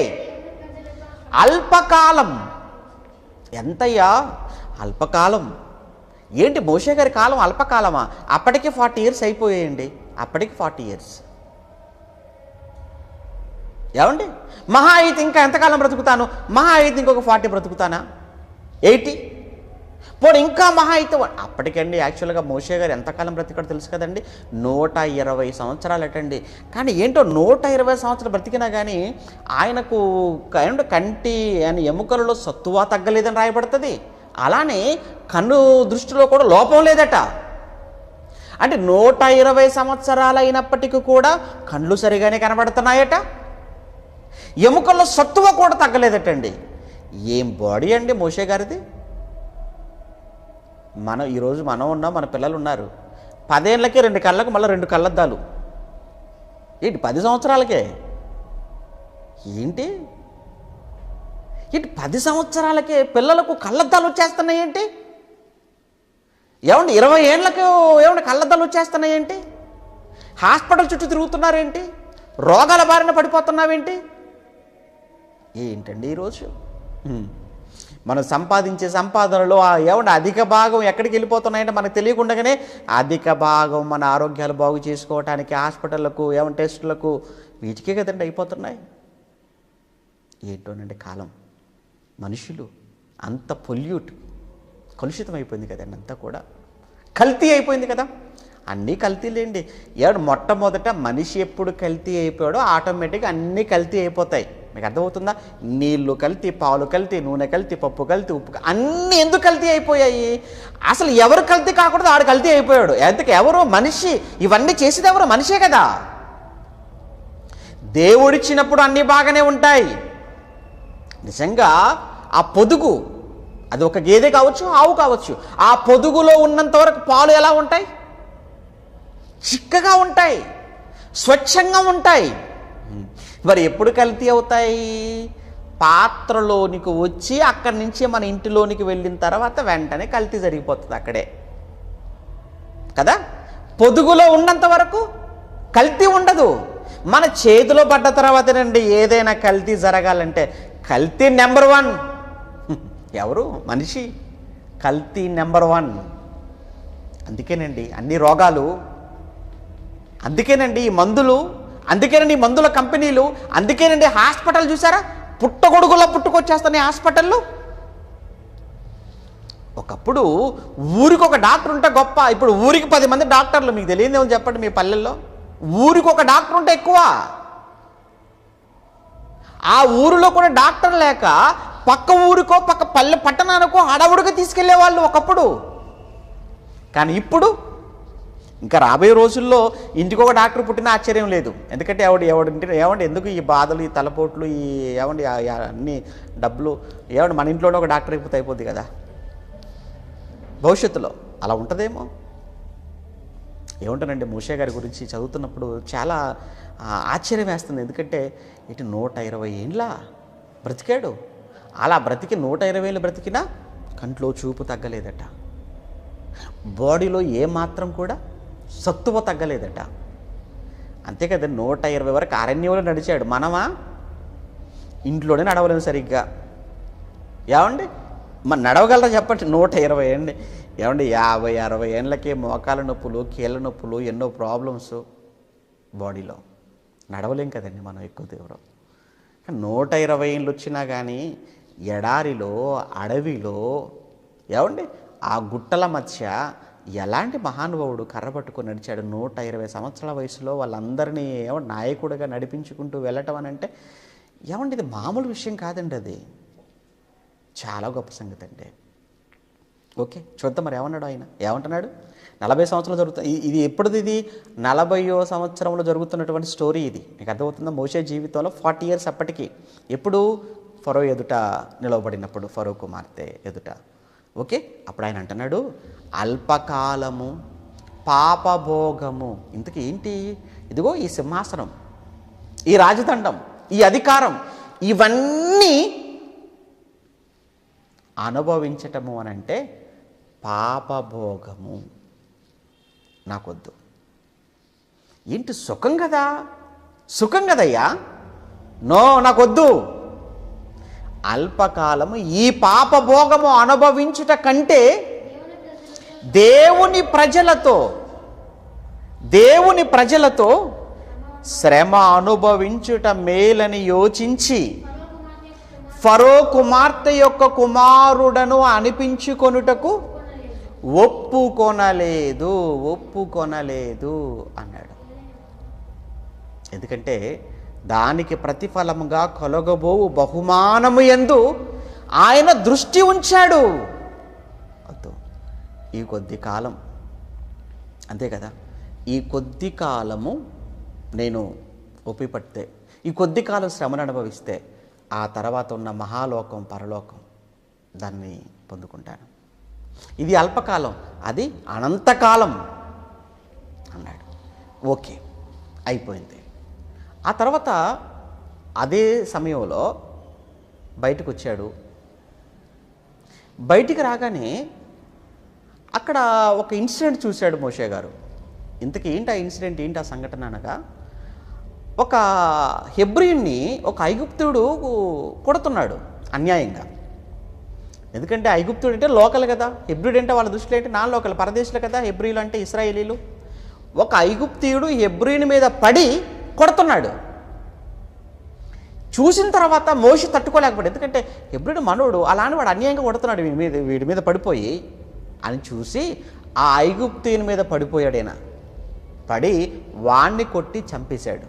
అల్పకాలం ఎంతయ్యా? అల్పకాలం ఏంటి? మోషే గారి కాలం అల్పకాలమా? అప్పటికే 40 years అయిపోయాయండి. అప్పటికి 40 years. ఏమండి? మహా అయితే ఇంకా ఎంతకాలం బ్రతుకుతాను? మహా అయితే ఇంకొక 40 బ్రతుకుతానా? 80? పోనీ ఇంకా మహా అయితే అప్పటికండి. యాక్చువల్గా మోషే గారు ఎంతకాలం బ్రతికాడో తెలుసు కదండి, 120 సంవత్సరాలు అటండి. కానీ ఏంటో 120 సంవత్సరాలు బ్రతికినా కానీ ఆయనకు కంటి అని ఎముకలలో సత్తువ తగ్గలేదని రాయబడుతుంది. అలానే కన్ను దృష్టిలో కూడా లోపం లేదట. అంటే 120 సంవత్సరాలు అయినప్పటికీ కూడా కళ్ళు సరిగానే కనబడుతున్నాయట, ఎముకల్లో సత్తువ కూడా తగ్గలేదటండి. ఏం బాడీ అండి మోషే గారిది. ఈరోజు మనం ఉన్నాం, మన పిల్లలు ఉన్నారు. 10 ఏళ్ళకే 2 కళ్ళకు మళ్ళీ 2 కళ్ళద్దాలు. ఏంటి 10 సంవత్సరాలకే? ఏంటి 10 సంవత్సరాలకే పిల్లలకు కళ్ళద్దాలు వచ్చేస్తున్నాయి ఏంటి? 20 ఏళ్ళకు కళ్ళద్దాలు వచ్చేస్తున్నాయి ఏంటి? హాస్పిటల్ చుట్టూ తిరుగుతున్నారేంటి? రోగాల బారిన పడిపోతున్నావేంటి? ఏంటండి ఈరోజు మనం సంపాదించే సంపాదనలో అధిక భాగం ఎక్కడికి వెళ్ళిపోతున్నాయంటే మనకు తెలియకుండానే అధిక భాగం మన ఆరోగ్యాలు బాగు చేసుకోవటానికి హాస్పిటళ్లకు టెస్టులకు వీటికే కదండి అయిపోతున్నాయి. ఏంటోనండి కాలం, మనుషులు అంత కలుషితం అయిపోయింది కదండి, అంతా కూడా కల్తీ అయిపోయింది కదా. అన్నీ కల్తీలేండి. మొట్టమొదట మనిషి ఎప్పుడు కల్తీ అయిపోయాడో ఆటోమేటిక్గా అన్నీ కల్తీ అయిపోతాయి. మీకు అర్థమవుతుందా? నీళ్లు కల్తీ, పాలు కల్తీ, నూనె కల్తీ, పప్పు కల్తీ, ఉప్పు అన్నీ ఎందుకు కల్తీ అయిపోయాయి? అసలు ఎవరు కల్తీ కాకూడదు ఆడు కల్తీ అయిపోయాడు. ఎవరు? మనిషి. ఇవన్నీ చేసేది ఎవరు? మనిషే కదా. దేవుడిచ్చినప్పుడు అన్నీ బాగానే ఉంటాయి. నిజంగా ఆ పొదుగు, అది ఒక గేదె కావచ్చు, ఆవు కావచ్చు, ఆ పొదుగులో ఉన్నంత వరకు పాలు ఎలా ఉంటాయి? చిక్కగా ఉంటాయి, స్వచ్ఛంగా ఉంటాయి. మరి ఎప్పుడు కల్తీ అవుతాయి? పాత్రలోనికి వచ్చి అక్కడి నుంచి మన ఇంటిలోనికి వెళ్ళిన తర్వాత వెంటనే కల్తీ జరిగిపోతుంది అక్కడే కదా. పొదుగులో ఉన్నంత వరకు కల్తీ ఉండదు. మన చేతిలో పడ్డ తర్వాతనండి ఏదైనా కల్తీ జరగాలంటే కల్తీ నెంబర్ 1 ఎవరు? మనిషి. కల్తీ నెంబర్ 1. అందుకేనండి అన్ని రోగాలు, అందుకేనండి ఈ మందులు, అందుకేనండి ఈ మందుల కంపెనీలు, అందుకేనండి హాస్పిటల్ చూసారా పుట్టగొడుగులా పుట్టుకొచ్చేస్తున్నాయి హాస్పిటల్లో. ఒకప్పుడు ఊరికి ఒక డాక్టర్ ఉంటే గొప్ప, ఇప్పుడు ఊరికి 10 మంది డాక్టర్లు. మీకు తెలియదేమో చెప్పండి మీ పల్లెల్లో. ఊరికి ఒక డాక్టర్ ఉంటే ఎక్కువ. ఆ ఊరిలో కూడా డాక్టర్ లేక పక్క ఊరికో పక్క పల్లె పట్టణానికో హడావుడిగా తీసుకెళ్లే వాళ్ళు ఒకప్పుడు. కానీ ఇప్పుడు ఇంకా రాబోయే రోజుల్లో ఇంటికి ఒక డాక్టర్ పుట్టిన ఆశ్చర్యం లేదు. ఎందుకంటే ఏమండి ఎందుకు ఈ బాధలు, ఈ తలపోట్లు, ఈ ఏమండి అన్ని డబ్బులు, ఏమండి మన ఇంట్లోనే ఒక డాక్టర్ అయిపోద్ది కదా భవిష్యత్తులో. అలా ఉంటుందేమో. ఏమంటానండి, మోషే గారి గురించి చదువుతున్నప్పుడు చాలా ఆశ్చర్యం వేస్తుంది. ఎందుకంటే ఇటు 120 ఏండ్ల బ్రతికాడు. అలా బ్రతికి 120 ఏళ్ళు బ్రతికినా కంట్లో చూపు తగ్గలేదట, బాడీలో ఏమాత్రం కూడా సత్తువ తగ్గలేదట. అంతే కదా, 120 వరకు అరణ్యంలో నడిచాడు. మనమా ఇంట్లోనే నడవలేము సరిగ్గా. ఏమండి మరి నడవగలరా చెప్పండి? 120 ఏండి ఏమండి 50-60 ఏళ్ళకే మోకాల నొప్పులు, కీళ్ళ నొప్పులు, ఎన్నో ప్రాబ్లమ్స్ బాడీలో. నడవలేం కదండి మనం ఎక్కువ దూరం. 120 ఏళ్ళు వచ్చినా కానీ ఎడారిలో, అడవిలో, ఏమండి ఆ గుట్టల మధ్య ఎలాంటి మహానుభావుడు కర్ర పట్టుకొని నడిచాడు. 120 సంవత్సరాల వయసులో వాళ్ళందరినీ నాయకుడిగా నడిపించుకుంటూ వెళ్ళటం అని అంటే ఏమండి ఇది మామూలు విషయం కాదండి, అది చాలా గొప్ప సంగతి అండి. ఓకే, చూద్దాం మరి ఏమన్నాడు ఆయన. ఏమంటున్నాడు? 40 సంవత్సరాలు జరుగుతుంది. ఇది ఎప్పుడుది? ఇది 40వ సంవత్సరంలో జరుగుతున్నటువంటి స్టోరీ ఇది. మీకు అర్థమవుతుందా? మోషే జీవితంలో 40 ఇయర్స్ అప్పటికి. ఎప్పుడు? ఫరో ఎదుట నిలవబడినప్పుడు, ఫరో కుమార్తె ఎదుట. ఓకే, అప్పుడు ఆయన అంటున్నాడు అల్పకాలము, పాపభోగము. ఇంతకీ ఏంటి? ఇదిగో ఈ సింహాసనం, ఈ రాజదండం, ఈ అధికారం, ఇవన్నీ అనుభవించటము అని అంటే పాపభోగము నాకొద్దు. ఏంటి? సుఖం కదా, సుఖం కదయ్యా, నో నాకొద్దు. అల్పకాలము ఈ పాపభోగము అనుభవించుట కంటే దేవుని ప్రజలతో శ్రమ అనుభవించుట మేలని యోచించి ఫరో కుమార్తె యొక్క కుమారుడను అనిపించుకొనుటకు ఒప్పుకొనలేదు అన్నాడు. ఎందుకంటే దానికి ప్రతిఫలముగా కలగబోవు బహుమానము యందు ఆయన దృష్టి ఉంచాడు. వద్దు, ఈ కొద్ది కాలం, అంతే కదా, ఈ కొద్ది కాలము నేను ఒప్పిపడితే, ఈ కొద్ది కాలం శ్రమను అనుభవిస్తే ఆ తర్వాత ఉన్న మహాలోకం, పరలోకం దాన్ని పొందుకుంటాను. ఇది అల్పకాలం, అది అనంతకాలం అన్నాడు. ఓకే, అయిపోయింది. ఆ తర్వాత అదే సమయంలో బయటకు వచ్చాడు. బయటికి రాగానే అక్కడ ఒక ఇన్సిడెంట్ చూశాడు మోషే గారు. ఇంతకీ ఏంటి ఆ ఇన్సిడెంట్, ఏంటి ఆ సంఘటన అనగా, ఒక హెబ్రీయుణ్ణి ఒక ఐగుప్తుడు కొడుతున్నాడు అన్యాయంగా. ఎందుకంటే ఐగుప్తుడు అంటే లోకల్ కదా, హెబ్రీయుడు అంటే వాళ్ళ దృష్టిలో ఏంటి నాన్ లోకల్, పరదేశులు కదా హెబ్రీయులు అంటే, ఇశ్రాయేలీలు. ఒక ఐగుప్తీయుడు హెబ్రీయుని మీద పడి కొడుతున్నాడు. చూసిన తర్వాత మోషే తట్టుకోలేకపోయాడు. ఎందుకంటే హెబ్రీయుడు మనోడు, అలానే వాడు అన్యాయంగా కొడుతున్నాడు వీడి మీద పడిపోయి అని చూసి ఆ ఐగుప్తీయుని మీద పడిపోయాడు. ఆయన పడి వాణ్ణి కొట్టి చంపేశాడు.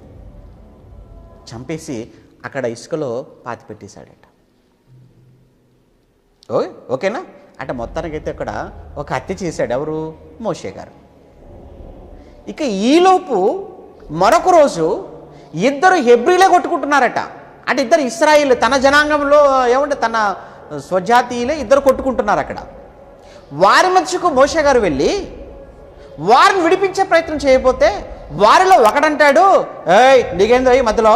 చంపేసి అక్కడ ఇసుకలో పాతి పెట్టేశాడట. ఓకేనా? అంటే మొత్తానికైతే అక్కడ ఒక హత్య చేశాడు. ఎవరు? మోషే గారు. ఇక ఈలోపు మరొక రోజు ఇద్దరు హెబ్రీలే కొట్టుకుంటున్నారట. అంటే ఇద్దరు ఇశ్రాయేలు, తన జనాంగంలో ఏమంటే తన స్వజాతీయులే ఇద్దరు కొట్టుకుంటున్నారు అక్కడ. వారి మధ్యకు మోషే గారు వెళ్ళి వారిని విడిపించే ప్రయత్నం చేయకపోతే వారిలో ఒకడంటాడు, ఏయ్ నీకేందో ఈ మధ్యలో,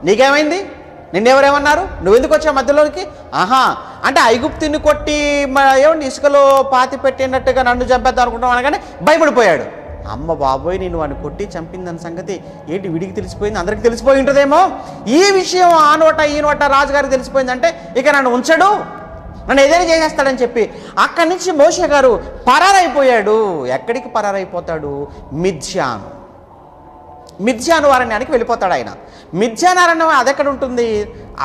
నీకేమైంది, నిన్నెవరేమన్నారు, నువ్వెందుకు వచ్చావు మధ్యలోకి? ఆహా, అంటే ఐగుప్తుని కొట్టి ఏమండి ఇసుకలో పాతి పెట్టినట్టుగా నన్ను చంపేద్దాం అనుకుంటాం అనగానే భయపడిపోయాడు. అమ్మ బాబోయ్, నేను వాడిని కొట్టి చంపిందని సంగతి ఏంటి వీడికి తెలిసిపోయింది, అందరికి తెలిసిపోయి ఉంటుందేమో. ఈ విషయం ఆ నోట ఈ నోట రాజుగారికి తెలిసిపోయిందంటే ఇక నన్ను ఉంచడు, నన్ను ఏదైనా చేసేస్తాడని చెప్పి అక్కడి నుంచి మోషే గారు పరారైపోయాడు. ఎక్కడికి పరారైపోతాడు? మిద్యాను అరణ్యానికి వెళ్ళిపోతాడు ఆయన. మిద్యాను అరణ్యం అది ఎక్కడ ఉంటుంది?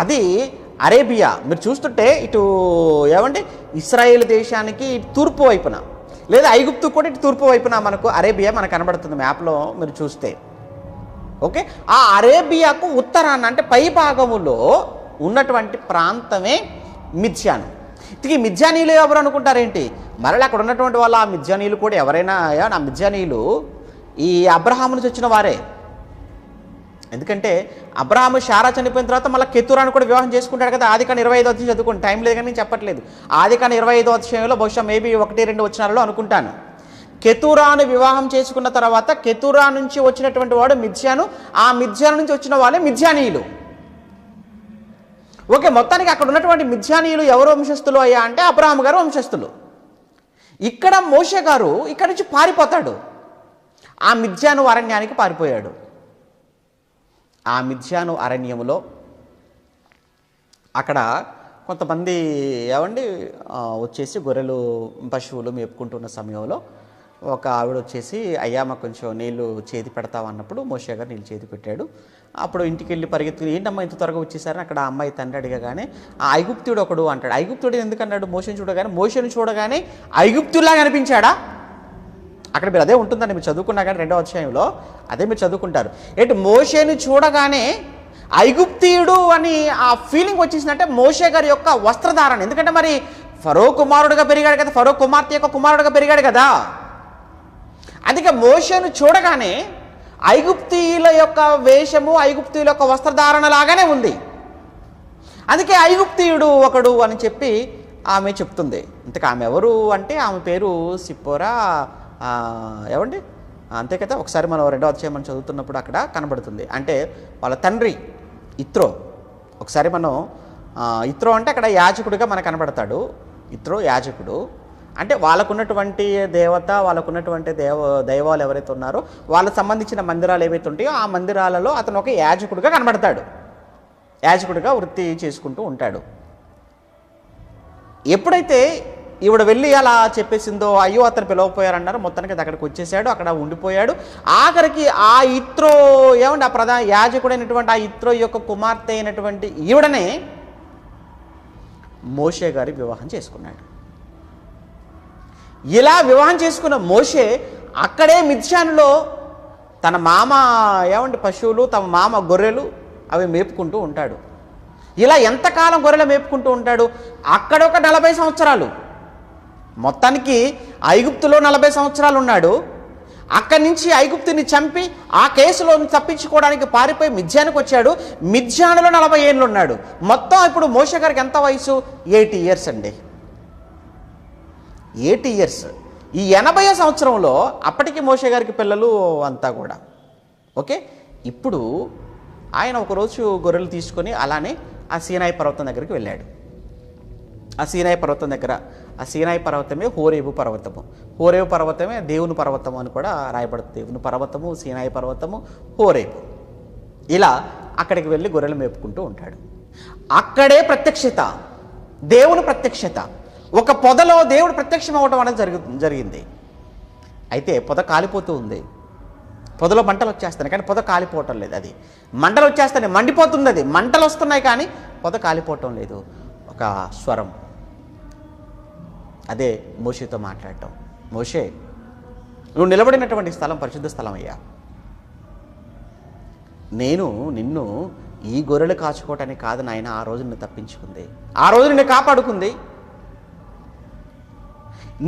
అది అరేబియా. మీరు చూస్తుంటే ఇటు ఏమంటే ఇశ్రాయేల్ దేశానికి తూర్పు వైపున, లేదా ఐగుప్తు కూడా ఇటు తూర్పు వైపున మనకు అరేబియా మనకు కనబడుతుంది మ్యాప్లో మీరు చూస్తే. ఓకే, ఆ అరేబియాకు ఉత్తరాన అంటే పై భాగములో ఉన్నటువంటి ప్రాంతమే మిద్యాను. ఈ మిద్యానీయులు ఎవరు అనుకుంటారేంటి? మరలా అక్కడ ఉన్నటువంటి వాళ్ళు ఆ మిద్యానీయులు కూడా ఎవరైనా ఆ మిద్యానీయులు ఈ అబ్రహాము నుంచి వచ్చిన వారే. ఎందుకంటే అబ్రహాము శారా చనిపోయిన తర్వాత మళ్ళీ కెతురాను కూడా వివాహం చేసుకుంటాడు కదా. ఆదికాండం 25వ అధ్యాయం చదువుకోండి, టైం లేదు కానీ నేను చెప్పట్లేదు. ఆదికాండం 25వ అధ్యాయంలో బహుశా మేబీ 1-2 వచనాలలో అనుకుంటాను. కెతురాను వివాహం చేసుకున్న తర్వాత కెతురా నుంచి వచ్చినటువంటి వాడు మిద్యాను, ఆ మిద్యాను నుంచి వచ్చిన వాళ్ళే మిద్యానీయులు. ఓకే, మొత్తానికి అక్కడ ఉన్నటువంటి మిద్యానీయులు ఎవరు వంశస్థులు అయ్యా అంటే అబ్రహాము గారు వంశస్థులు. ఇక్కడ మోషే గారు ఇక్కడ నుంచి పారిపోతాడు, ఆ మిద్యాను అరణ్యానికి పారిపోయాడు. ఆ మిద్యాను అరణ్యములో అక్కడ కొంతమంది వచ్చేసి గొర్రెలు పశువులు మేపుకుంటున్న సమయంలో ఒక ఆవిడ వచ్చేసి అయ్యా మాకు కొంచెం నీళ్ళు చేతి పెడతామన్నప్పుడు మోషే గారు నీళ్ళు చేతి పెట్టాడు. అప్పుడు ఇంటికి వెళ్ళి పరిగెత్తుకుని ఏంటమ్మా ఇంత త్వరగా వచ్చేసారని అక్కడ ఆ అమ్మాయి తండ్రి అడిగగానే ఆ ఐగుప్తుడు ఒకడు అంటాడు. ఐగుప్తుడు ఎందుకన్నాడు? మోషేని చూడగానే ఐగుప్తులాగా అనిపించాడా? అక్కడ మీరు అదే ఉంటుందండి, మీరు చదువుకున్నా కానీ 2వ అధ్యాయంలో అదే మీరు చదువుకుంటారు. ఏంటి మోషేని చూడగానే ఐగుప్తీయుడు అని ఆ ఫీలింగ్ వచ్చేసిందంటే మోషే గారి యొక్క వస్త్రధారణ. ఎందుకంటే మరి ఫరో కుమారుడుగా పెరిగాడు కదా, ఫరో కుమార్తె యొక్క కుమారుడుగా పెరిగాడు కదా. అందుకే మోషేను చూడగానే ఐగుప్తీయుల యొక్క వేషము ఐగుప్తీయుల యొక్క వస్త్రధారణ లాగానే ఉంది. అందుకే ఐగుప్తీయుడు ఒకడు అని చెప్పి ఆమె చెప్తుంది. ఇంతకు ఆమె ఎవరు అంటే ఆమె పేరు సిప్పోరా అంతే కదా. ఒకసారి మనం 2వ అధ్యాయం మనం చదువుతున్నప్పుడు అక్కడ కనబడుతుంది. అంటే వాళ్ళ తండ్రి ఇత్రో. ఒకసారి మనం ఇత్రో అంటే అక్కడ యాజకుడిగా మనకు కనబడతాడు. ఇత్రో యాజకుడు అంటే వాళ్ళకున్నటువంటి దేవత, వాళ్ళకున్నటువంటి దైవాలు ఎవరైతే ఉన్నారో వాళ్ళకు సంబంధించిన మందిరాలు ఏవైతే ఉంటాయో ఆ మందిరాలలో అతను ఒక యాజకుడిగా కనబడతాడు, యాజకుడిగా వృత్తి చేసుకుంటూ ఉంటాడు. ఎప్పుడైతే ఈవిడ వెళ్ళి అలా చెప్పేసిందో అయ్యో అతను పిలవపోయారన్నారు, మొత్తానికి అక్కడికి వచ్చేసాడు, అక్కడ ఉండిపోయాడు. ఆఖరికి ఆ ఇత్రో ఆ ప్రధాన యాజకుడైనటువంటి ఆ ఇత్రో యొక్క కుమార్తె అయినటువంటి ఈవిడనే మోషే గారి వివాహం చేసుకున్నాడు. ఇలా వివాహం చేసుకున్న మోషే అక్కడే మిద్యానులో తన మామ పశువులు, తమ మామ గొర్రెలు అవి మేపుకుంటూ ఉంటాడు. ఇలా ఎంతకాలం గొర్రెలు మేపుకుంటూ ఉంటాడు? అక్కడ ఒక 40 సంవత్సరాలు. మొత్తానికి ఐగుప్తులో 40 సంవత్సరాలు ఉన్నాడు. అక్కడి నుంచి ఐగుప్తుని చంపి ఆ కేసులో తప్పించుకోవడానికి పారిపోయి మిద్యానికి వచ్చాడు. మిద్యానులో 40 ఏళ్ళు ఉన్నాడు. మొత్తం ఇప్పుడు మోషే గారికి ఎంత వయసు? 80 ఇయర్స్ అండి. 80 ఇయర్స్. ఈ 80వ సంవత్సరంలో అప్పటికి మోషే గారికి పిల్లలు అంతా కూడా. ఓకే, ఇప్పుడు ఆయన ఒకరోజు గొర్రెలు తీసుకొని అలానే ఆ సీనాయి పర్వతం దగ్గరికి వెళ్ళాడు. ఆ సీనాయి పర్వతం దగ్గర, ఆ సీనాయి పర్వతమే హోరేబు పర్వతము. హోరేబు పర్వతమే దేవుని పర్వతము అని కూడా రాయబడుతుంది. దేవుని పర్వతము, సీనాయి పర్వతము, హోరేబు. ఇలా అక్కడికి వెళ్ళి గొర్రెలు మేపుకుంటూ ఉంటాడు. అక్కడే ప్రత్యక్షత, దేవుని ప్రత్యక్షత. ఒక పొదలో దేవుడు ప్రత్యక్షం అవ్వడం అనేది జరిగింది. అయితే పొద కాలిపోతూ ఉంది. పొదలో మంటలు వచ్చేస్తున్నాయి కానీ పొద కాలిపోవటం లేదు. అది మంటలు వచ్చేస్తున్నాయి, మండిపోతుంది. అది మంటలు వస్తున్నాయి కానీ పొద కాలిపోవటం లేదు. ఒక స్వరం, అదే మోషేతో మాట్లాడటం. మోషే, నువ్వు నిలబడినటువంటి స్థలం పరిశుద్ధ స్థలం అయ్యా. నేను నిన్ను ఈ గొర్రెలు కాచుకోవటానికి కాదు నాయన ఆ రోజు నిన్ను తప్పించుకుంది, ఆ రోజు నిన్ను కాపాడుకుంది.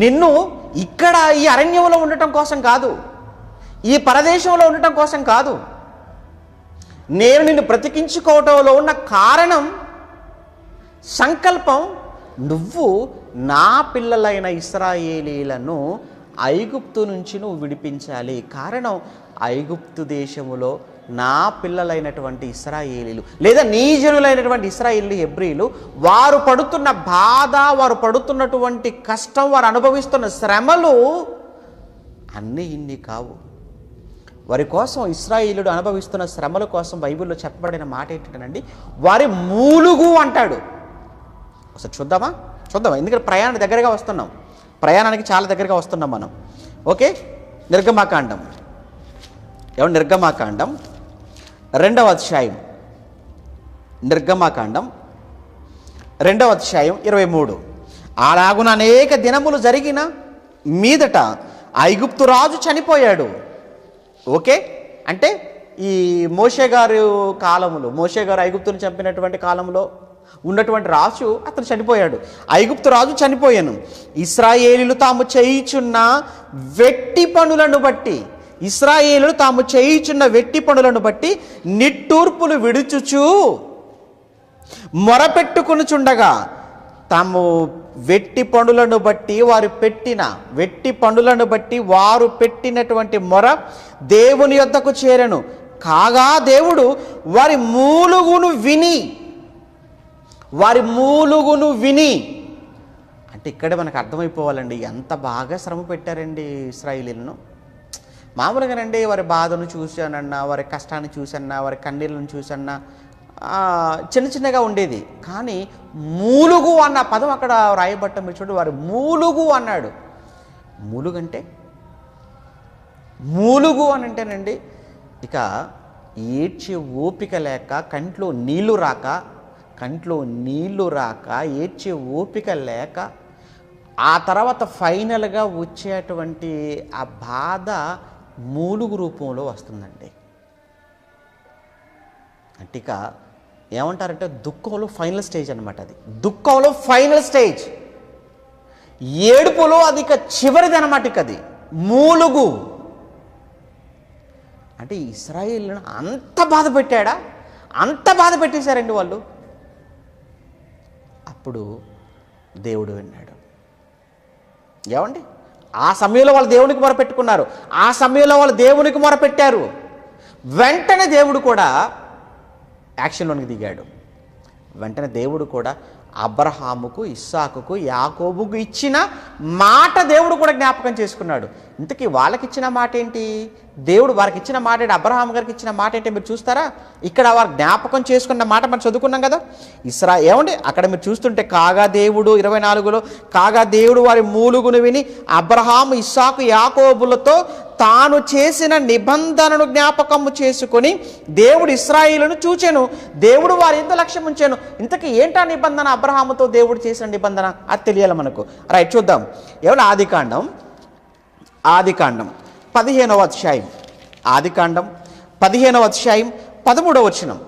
నిన్ను ఇక్కడ ఈ అరణ్యంలో ఉండటం కోసం కాదు, ఈ పరదేశంలో ఉండటం కోసం కాదు. నేను నిన్ను బ్రతికించుకోవటంలో ఉన్న కారణం, సంకల్పం, నువ్వు నా పిల్లలైన ఇశ్రాయేలీలను ఐగుప్తు నుంచి నువ్వు విడిపించాలి. కారణం ఐగుప్తు దేశములో నా పిల్లలైనటువంటి ఇశ్రాయేలీలు లేదా నీ జనులైనటువంటి ఇశ్రాయేలు హెబ్రీలు వారు పడుతున్న బాధ, వారు పడుతున్నటువంటి కష్టం, వారు అనుభవిస్తున్న శ్రమలు అన్నీ ఇన్ని కావు. వారి కోసం ఇశ్రాయేలుడు అనుభవిస్తున్న శ్రమల కోసం బైబిల్లో చెప్పబడిన మాట ఏంటంటేనండి, వారి మూలుగు అంటాడు. ఒకసారి చూద్దాం. ఎందుకంటే ప్రయాణానికి చాలా దగ్గరగా వస్తున్నాం మనం. ఓకే, నిర్గమాకాండం 2వ అధ్యాయం, నిర్గమాకాండం 2వ అధ్యాయం 23. అలాగున అనేక దినములు జరిగిన మీదట ఐగుప్తు రాజు చనిపోయాడు. ఓకే, అంటే ఈ మోషే గారు కాలంలో, మోషే గారు ఐగుప్తుని చంపినటువంటి కాలంలో ఉన్నటువంటి రాజు అతను చనిపోయాడు. ఐగుప్తు రాజు చనిపోయాను. ఇశ్రాయేలీయులు తాము చేయుచున్న వెట్టి పనులను బట్టి, ఇశ్రాయేలీయులు తాము చేయుచున్న వెట్టి పనులను బట్టి నిట్టూర్పులు విడుచుచు మొరపెట్టుకొనుచుండగా, తాము వెట్టి పనులను బట్టి వారు పెట్టినటువంటి మొర దేవుని యొద్దకు చేరెను. కాగా దేవుడు వారి మూలుగును విని అంటే ఇక్కడే మనకు అర్థమైపోవాలండి, ఎంత బాగా శ్రమ పెట్టారండి ఇశ్రాయేలీయులను. మామూలుగానండి వారి బాధను చూశానన్నా, వారి కష్టాన్ని చూసన్నా, వారి కన్నీళ్ళను చూసన్నా చిన్న చిన్నగా ఉండేది. కానీ మూలుగు అన్న పదం అక్కడ రాయబట్ట మీరు చూడండి, వారు మూలుగు అన్నాడు. మూలుగు అని అంటేనండి ఇక ఏడ్చే ఓపిక లేక, కంట్లో నీళ్లు రాక ఏడ్చే ఓపిక లేక, ఆ తర్వాత ఫైనల్గా వచ్చేటువంటి ఆ బాధ మూలుగు రూపంలో వస్తుందండి. అంటే ఇక ఏమంటారంటే దుఃఖంలో ఫైనల్ స్టేజ్ అనమాట. అది దుఃఖంలో ఫైనల్ స్టేజ్, ఏడుపులో అది ఇక చివరిది అనమాట. ఇక అది మూలుగు అంటే ఇశ్రాయేలును అంత బాధ పెట్టాడా, అంత బాధ పెట్టేశారండి వాళ్ళు. అప్పుడు దేవుడు విన్నాడు. ఏమండి ఆ సమయంలో వాళ్ళు దేవునికి మొరపెట్టుకున్నారు, ఆ సమయంలో వాళ్ళు దేవునికి మొరపెట్టారు. వెంటనే దేవుడు కూడా యాక్షన్లోనికి దిగాడు. వెంటనే దేవుడు కూడా అబ్రహాముకు, ఇస్సాకుకు, యాకోబుకు ఇచ్చిన మాట దేవుడు కూడా జ్ఞాపకం చేసుకున్నాడు. ఇంతకీ వాళ్ళకి ఇచ్చిన మాట ఏంటి? దేవుడు వారికి ఇచ్చిన మాట ఏంటి? అబ్రహాం గారికి ఇచ్చిన మాట ఏంటి మీరు చూస్తారా? ఇక్కడ వారు జ్ఞాపకం చేసుకున్న మాట మనం చదువుకున్నాం కదా. ఏమండి అక్కడ మీరు చూస్తుంటే, కాగా దేవుడు 24లో, కాగా దేవుడు వారి మూలుగును విని అబ్రహాము, ఇస్సాకు, యాకోబులతో తాను చేసిన నిబంధనను జ్ఞాపకము చేసుకొని దేవుడు ఇశ్రాయేలును చూచెను. దేవుడు వారి ఎంత లక్ష్యం ఉంచాను. ఇంతకీ ఏంటా నిబంధన? అబ్రహాముతో దేవుడు చేసిన నిబంధన అది తెలియాలి మనకు. రైట్, చూద్దాం. ఏమన్నా ఆదికాండం 15వ అధ్యాయం, ఆదికాండం 15వ అధ్యాయం 13వ వచనం.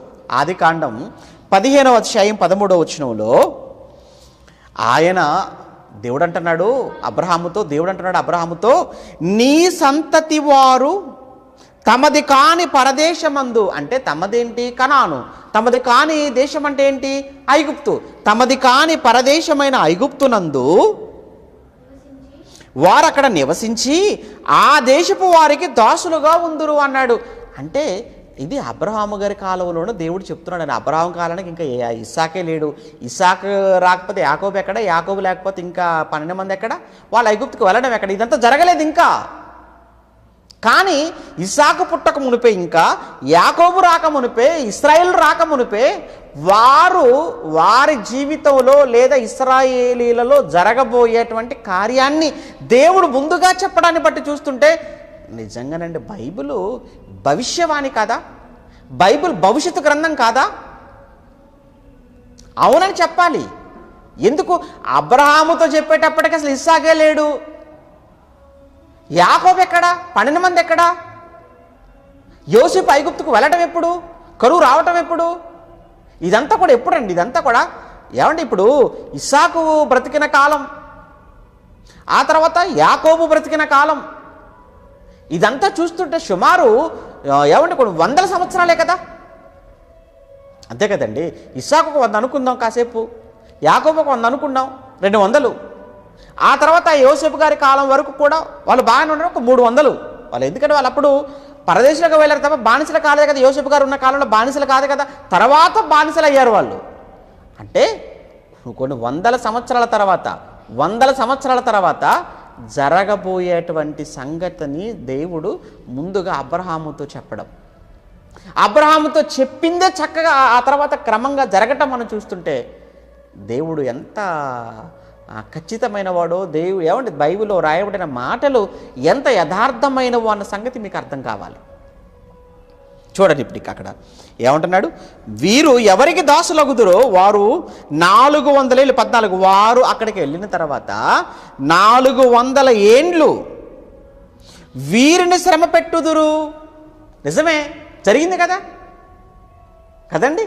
ఆదికాండం 15వ అధ్యాయం 13వ వచనంలో దేవుడు అంటున్నాడు అబ్రహాముతో, నీ సంతతి వారు తమది కాని పరదేశమందు, అంటే తమదేంటి? కనాను. తమది కాని దేశం అంటే ఏంటి? ఐగుప్తు. తమది కాని పరదేశమైన ఐగుప్తునందు వారు అక్కడ నివసించి ఆ దేశపు వారికి దాసులుగా ఉందురు అన్నాడు. అంటే ఇది అబ్రహాము గారి కాలంలోనూ దేవుడు చెప్తున్నాడు. అని అబ్రహాం కాలానికి ఇంకా ఇస్సాకే లేడు. ఇస్సాకు రాకపోతే యాకోబు ఎక్కడ? యాకోబు లేకపోతే ఇంకా 12 మంది ఎక్కడ? వాళ్ళు ఐగుప్తుకు వెళ్ళడం ఎక్కడ? ఇదంతా జరగలేదు ఇంకా. కానీ ఇస్సాకు పుట్టక మునిపే, ఇంకా యాకోబు రాక మునిపే, ఇశ్రాయేలు రాక మునిపే వారి జీవితంలో లేదా ఇశ్రాయేలీలలో జరగబోయేటువంటి కార్యాన్ని దేవుడు ముందుగా చెప్పడాన్ని బట్టి చూస్తుంటే నిజంగానండి బైబిలు భవిష్యవాణి కాదా? బైబిల్ భవిష్యత్తు గ్రంథం కాదా? అవునని చెప్పాలి. ఎందుకు? అబ్రహాముతో చెప్పేటప్పటికి అసలు ఇస్సాకే లేడు. యాకోబు ఎక్కడా? 12 మంది ఎక్కడా? యోసేపు ఐగుప్తుకు వెళ్ళటం ఎప్పుడు? కరువు రావటం ఎప్పుడు? ఇదంతా కూడా ఎప్పుడండి? ఇదంతా కూడా ఏమండి ఇప్పుడు ఇస్సాకు బ్రతికిన కాలం, ఆ తర్వాత యాకోబు బ్రతికిన కాలం, ఇదంతా చూస్తుంటే సుమారు కొన్ని 100 సంవత్సరాలే కదా. అంతే కదండి. ఇస్సాకు 100 అనుకుందాం కాసేపు, యాకోబుకు 100 అనుకుందాం, 200. ఆ తర్వాత యోసేపు గారి కాలం వరకు కూడా వాళ్ళు బాగానే ఉన్నారు, ఒక 300. వాళ్ళు ఎందుకంటే వాళ్ళు అప్పుడు పరదేశంలోకి వెళ్ళారు తప్ప బానిసలు కాలేదు కదా. యోసేపు గారు ఉన్న కాలంలో బానిసలు కాదు కదా, తర్వాత బానిసలు అయ్యారు వాళ్ళు. అంటే కొన్ని 100 సంవత్సరాల తర్వాత జరగబోయేటువంటి సంగతిని దేవుడు ముందుగా అబ్రహాముతో చెప్పడం, అబ్రహాముతో చెప్పిందే చక్కగా ఆ తర్వాత క్రమంగా జరగటం మనం చూస్తుంటే దేవుడు ఎంత ఖచ్చితమైన వాడో, ఏమంటే బైబిల్లో రాయబడిన మాటలు ఎంత యథార్థమైనవో అన్న సంగతి మీకు అర్థం కావాలి. చూడండి ఇప్పుడు అక్కడ ఏమంటున్నాడు, వీరు ఎవరికి దాసులగుదురో వారు 400 ఏళ్ళు, 14 వారు అక్కడికి వెళ్ళిన తర్వాత 400 ఏండ్లు వీరిని శ్రమ పెట్టుదురు. నిజమే, జరిగింది కదా, కదండి.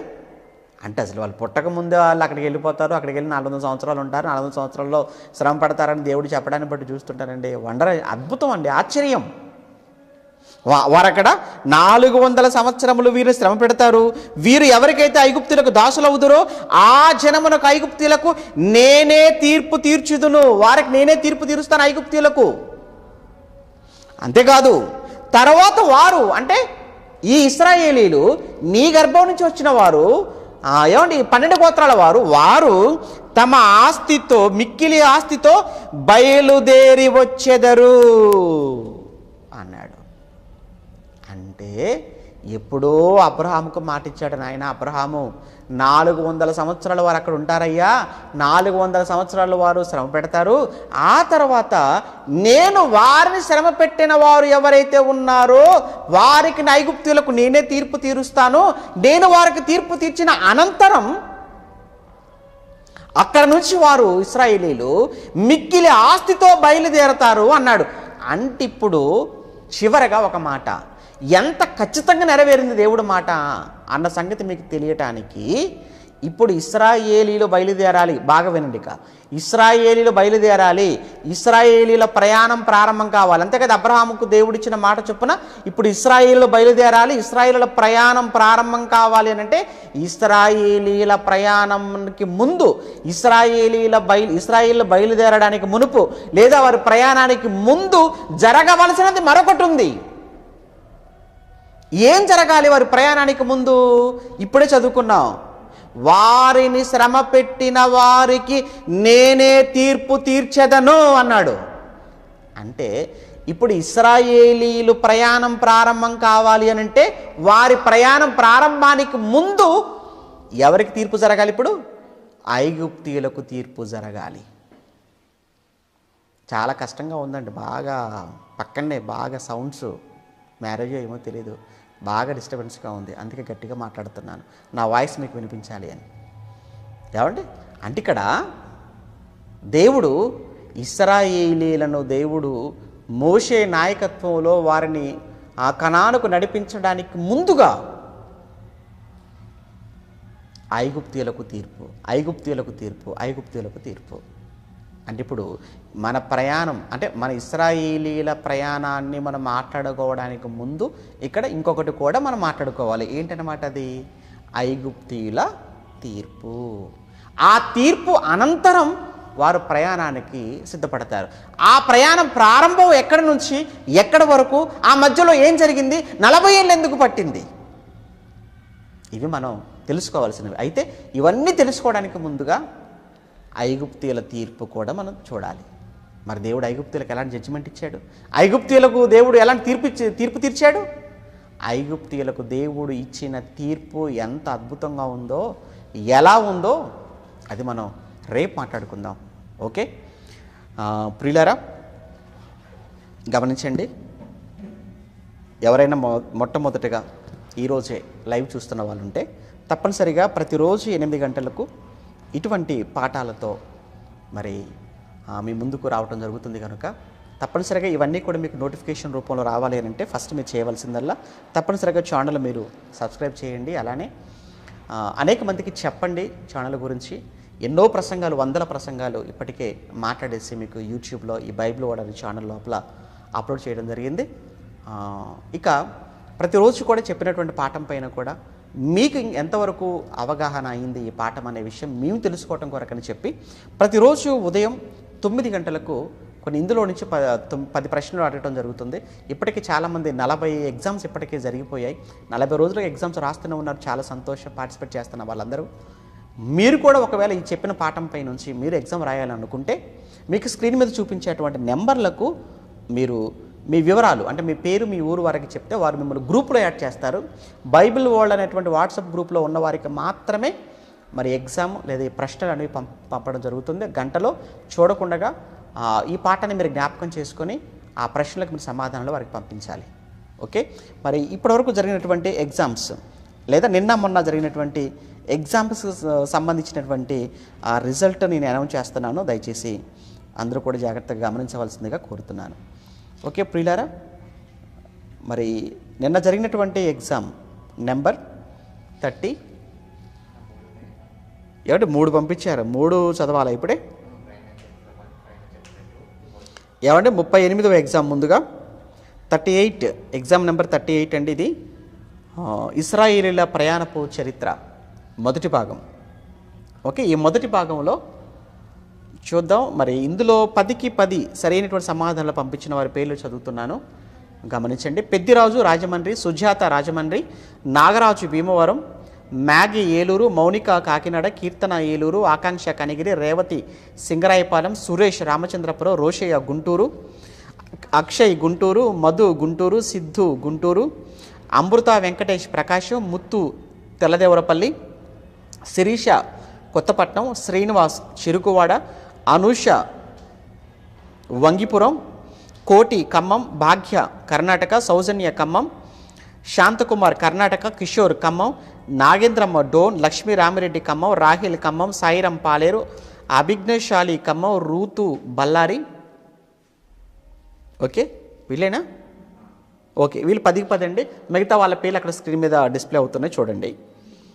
అంటే అసలు వాళ్ళు పుట్టక ముందే వాళ్ళు అక్కడికి వెళ్ళిపోతారు, అక్కడికి వెళ్ళి 400 సంవత్సరాలు ఉంటారు, 400 సంవత్సరాల్లో శ్రమ పడతారని దేవుడు చెప్పడాన్ని బట్టి చూస్తుంటారండి. వండర్, అద్భుతం అండి, ఆశ్చర్యం. వారు అక్కడ 400 సంవత్సరములు వీరు శ్రమ పెడతారు. వీరు ఎవరికైతే ఐగుప్తులకు దాసులవుదురో ఆ జనమునకు ఐగుప్తులకు నేనే తీర్పు తీర్చుదును, వారికి నేనే తీర్పు తీరుస్తాను ఐగుప్తులకు. అంతేకాదు తర్వాత వారు అంటే ఈ ఇశ్రాయేలీలు నీ గర్భం నుంచి వచ్చిన వారు ఏమండి 12 గోత్రాల వారు తమ ఆస్తితో మిక్కిలి ఆస్తితో బయలుదేరి వచ్చెదరు అన్నాడు. అంటే ఎప్పుడో అబ్రహాముకు మాట ఇచ్చాడు నాయన, అబ్రహాము 400 సంవత్సరాల వారు అక్కడ ఉంటారయ్యా, 400 సంవత్సరాల వారు శ్రమ పెడతారు, ఆ తర్వాత నేను వారిని శ్రమ పెట్టిన వారు ఎవరైతే ఉన్నారో వారికి ఐగుప్తులకు నేనే తీర్పు తీరుస్తాను, నేను వారికి తీర్పు తీర్చిన అనంతరం అక్కడ నుంచి వారు ఇశ్రాయేలీలు మిక్కిలి ఆస్తితో బయలుదేరతారు అన్నాడు. అంటే ఇప్పుడు చివరగా ఒక మాట, ఎంత ఖచ్చితంగా నెరవేరింది దేవుడు మాట అన్న సంగతి మీకు తెలియటానికి ఇప్పుడు ఇశ్రాయేలీలు బయలుదేరాలి. బాగా వినండి, ఇశ్రాయేలీలు బయలుదేరాలి, ఇశ్రాయేలీల ప్రయాణం ప్రారంభం కావాలి. అంతే కదా, అబ్రహాముకు దేవుడిచ్చిన మాట చొప్పున ఇప్పుడు ఇశ్రాయేలీలు బయలుదేరాలి, ఇశ్రాయేలీల ప్రయాణం ప్రారంభం కావాలి అని అంటే ఇశ్రాయేలీల ప్రయాణంకి ముందు ఇశ్రాయేలీలు బయలుదేరడానికి మునుపు లేదా వారి ప్రయాణానికి ముందు జరగవలసినది మరొకటి ఉంది. ఏం జరగాలి వారి ప్రయాణానికి ముందు? ఇప్పుడే చదువుకున్నాం, వారిని శ్రమ పెట్టిన వారికి నేనే తీర్పు తీర్చెదను అన్నాడు. అంటే ఇప్పుడు ఇశ్రాయేలీలు ప్రయాణం ప్రారంభం కావాలి అని అంటే వారి ప్రయాణం ప్రారంభానికి ముందు ఎవరికి తీర్పు జరగాలి? ఇప్పుడు ఐగుప్తీయులకు తీర్పు జరగాలి. చాలా కష్టంగా ఉందండి, బాగా పక్కనే బాగా సౌండ్స్, మ్యారేజ్ ఏమో తెలియదు, బాగా డిస్టర్బెన్స్గా ఉంది, అందుకే గట్టిగా మాట్లాడుతున్నాను, నా వాయిస్ మీకు వినిపించాలి అని. ఏమండి అంటే ఇక్కడ దేవుడు ఇశ్రాయేలీలను దేవుడు మోషే నాయకత్వంలో వారిని ఆ కనానుకు నడిపించడానికి ముందుగా ఐగుప్తీయులకు తీర్పు అంటే ఇప్పుడు మన ప్రయాణం అంటే మన ఇశ్రాయేలీల ప్రయాణాన్ని మనం మాట్లాడుకోవడానికి ముందు ఇక్కడ ఇంకొకటి కూడా మనం మాట్లాడుకోవాలి. ఏంటన్నమాట అది? ఐగుప్తీయుల తీర్పు. ఆ తీర్పు అనంతరం వారు ప్రయాణానికి సిద్ధపడతారు. ఆ ప్రయాణం ప్రారంభం ఎక్కడి నుంచి ఎక్కడి వరకు, ఆ మధ్యలో ఏం జరిగింది, 40 ఏళ్ళు ఎందుకు పట్టింది, ఇవి మనం తెలుసుకోవాల్సినవి. అయితే ఇవన్నీ తెలుసుకోవడానికి ముందుగా ఐగుప్తీయుల తీర్పు కూడా మనం చూడాలి. మరి దేవుడు ఐగుప్తీయులకు ఎలాంటి జడ్జిమెంట్ ఇచ్చాడు? ఐగుప్తీయులకు దేవుడు ఎలాంటి తీర్పు తీర్చాడు? ఐగుప్తీయులకు దేవుడు ఇచ్చిన తీర్పు ఎంత అద్భుతంగా ఉందో, ఎలా ఉందో అది మనం రేపు మాట్లాడుకుందాం. ఓకే ప్రియులారా, గమనించండి, ఎవరైనా మొట్టమొదటిగా ఈరోజే లైవ్ చూస్తున్న వాళ్ళు ఉంటే తప్పనిసరిగా ప్రతిరోజు 8 గంటలకు ఇటువంటి పాఠాలతో మరి మీ ముందుకు రావటం జరుగుతుంది. కనుక తప్పనిసరిగా ఇవన్నీ కూడా మీకు నోటిఫికేషన్ రూపంలో రావాలి అని అంటే ఫస్ట్ మీరు చేయవలసిందల్లా తప్పనిసరిగా ఛానల్ మీరు సబ్స్క్రైబ్ చేయండి. అలానే అనేక మందికి చెప్పండి ఛానల్ గురించి. ఎన్నో ప్రసంగాలు, 100 ప్రసంగాలు ఇప్పటికే మాట్లాడేసి మీకు యూట్యూబ్లో ఈ బైబిల్ వాడని ఛానల్ లోపల అప్లోడ్ చేయడం జరిగింది. ఇక ప్రతిరోజు కూడా చెప్పినటువంటి పాఠం పైన కూడా మీకు ఎంతవరకు అవగాహన అయింది ఈ పాఠం అనే విషయం మేము తెలుసుకోవటం కొరకని చెప్పి ప్రతిరోజు ఉదయం 9 గంటలకు కొన్ని ఇందులో నుంచి 10 ప్రశ్నలు అడగడం జరుగుతుంది. ఇప్పటికీ చాలామంది 40 ఎగ్జామ్స్ ఇప్పటికే జరిగిపోయాయి. 40 రోజులుగా ఎగ్జామ్స్ రాస్తూనే ఉన్నారు. చాలా సంతోషం, పార్టిసిపేట్ చేస్తున్న వాళ్ళందరూ. మీరు కూడా ఒకవేళ ఈ చెప్పిన పాఠంపై నుంచి మీరు ఎగ్జామ్ రాయాలనుకుంటే మీకు స్క్రీన్ మీద చూపించేటువంటి నెంబర్లకు మీరు మీ వివరాలు అంటే మీ పేరు, మీ ఊరు వారికి చెప్తే వారు మిమ్మల్ని గ్రూప్లో యాడ్ చేస్తారు. బైబిల్ వరల్డ్ అనేటువంటి వాట్సాప్ గ్రూప్లో ఉన్న వారికి మాత్రమే మరి ఎగ్జామ్ లేదా ఈ ప్రశ్నలు అనేవి పంపడం జరుగుతుంది. గంటలో చూడకుండా ఈ పాఠాన్ని మీరు జ్ఞాపకం చేసుకొని ఆ ప్రశ్నలకు మీరు సమాధానాలు వారికి పంపించాలి. ఓకే, మరి ఇప్పటివరకు జరిగినటువంటి ఎగ్జామ్స్ లేదా నిన్న మొన్న జరిగినటువంటి ఎగ్జామ్స్ సంబంధించినటువంటి ఆ రిజల్ట్ నేను అనౌన్స్ చేస్తున్నాను. దయచేసి అందరూ కూడా జాగ్రత్తగా గమనించవలసిందిగా కోరుతున్నాను. ఓకే ప్రియులారా, మరి నిన్న జరిగినటువంటి ఎగ్జామ్ నెంబర్ 30. ఏమంటే 3 పంపించారు, 3 చదవాలా ఇప్పుడే? ఏమంటే 38వ ఎగ్జామ్ ముందుగా 38 ఎగ్జామ్ నెంబర్ 38 అండి ఇది. ఇశ్రాయేలీల ప్రయాణపు చరిత్ర మొదటి భాగం. ఓకే, ఈ మొదటి భాగంలో చూద్దాం. మరి ఇందులో 10కి 10 సరైనటువంటి సమాధానాలు పంపించిన వారి పేర్లు చదువుతున్నాను, గమనించండి. Peddiraju Rajahmundry, Sujatha Rajahmundry, Nagaraju Bhimavaram, Maggie Eluru, Mounika Kakinada, Keerthana Eluru, Akanksha Kanigiri, Revathi Singarayapalem, Suresh Ramachandrapuram, Rosaiah Guntur, Akshay Guntur, Madhu Guntur, Siddhu Guntur, Amrutha Venkatesh Prakasam, Muthu Telladevarapalli, Sirisha Kothapatnam, Srinivas Chirukuvada, Anusha Vangipuram, Koti Khammam, Bhagya Karnataka, Soujanya Khammam, Shanthakumar Karnataka, Kishore Khammam, Nagendramma Dhone, Lakshmi Ramireddy Khammam, Rahil Khammam, Sairam Paleru, Abhignashali Khammam, Ruth Ballari. Okay, వీళ్ళేనా? ఓకే, వీళ్ళు 10కి 10 అండి. మిగతా వాళ్ళ పేర్లు అక్కడ స్క్రీన్ మీద డిస్ప్లే అవుతున్నాయి, చూడండి.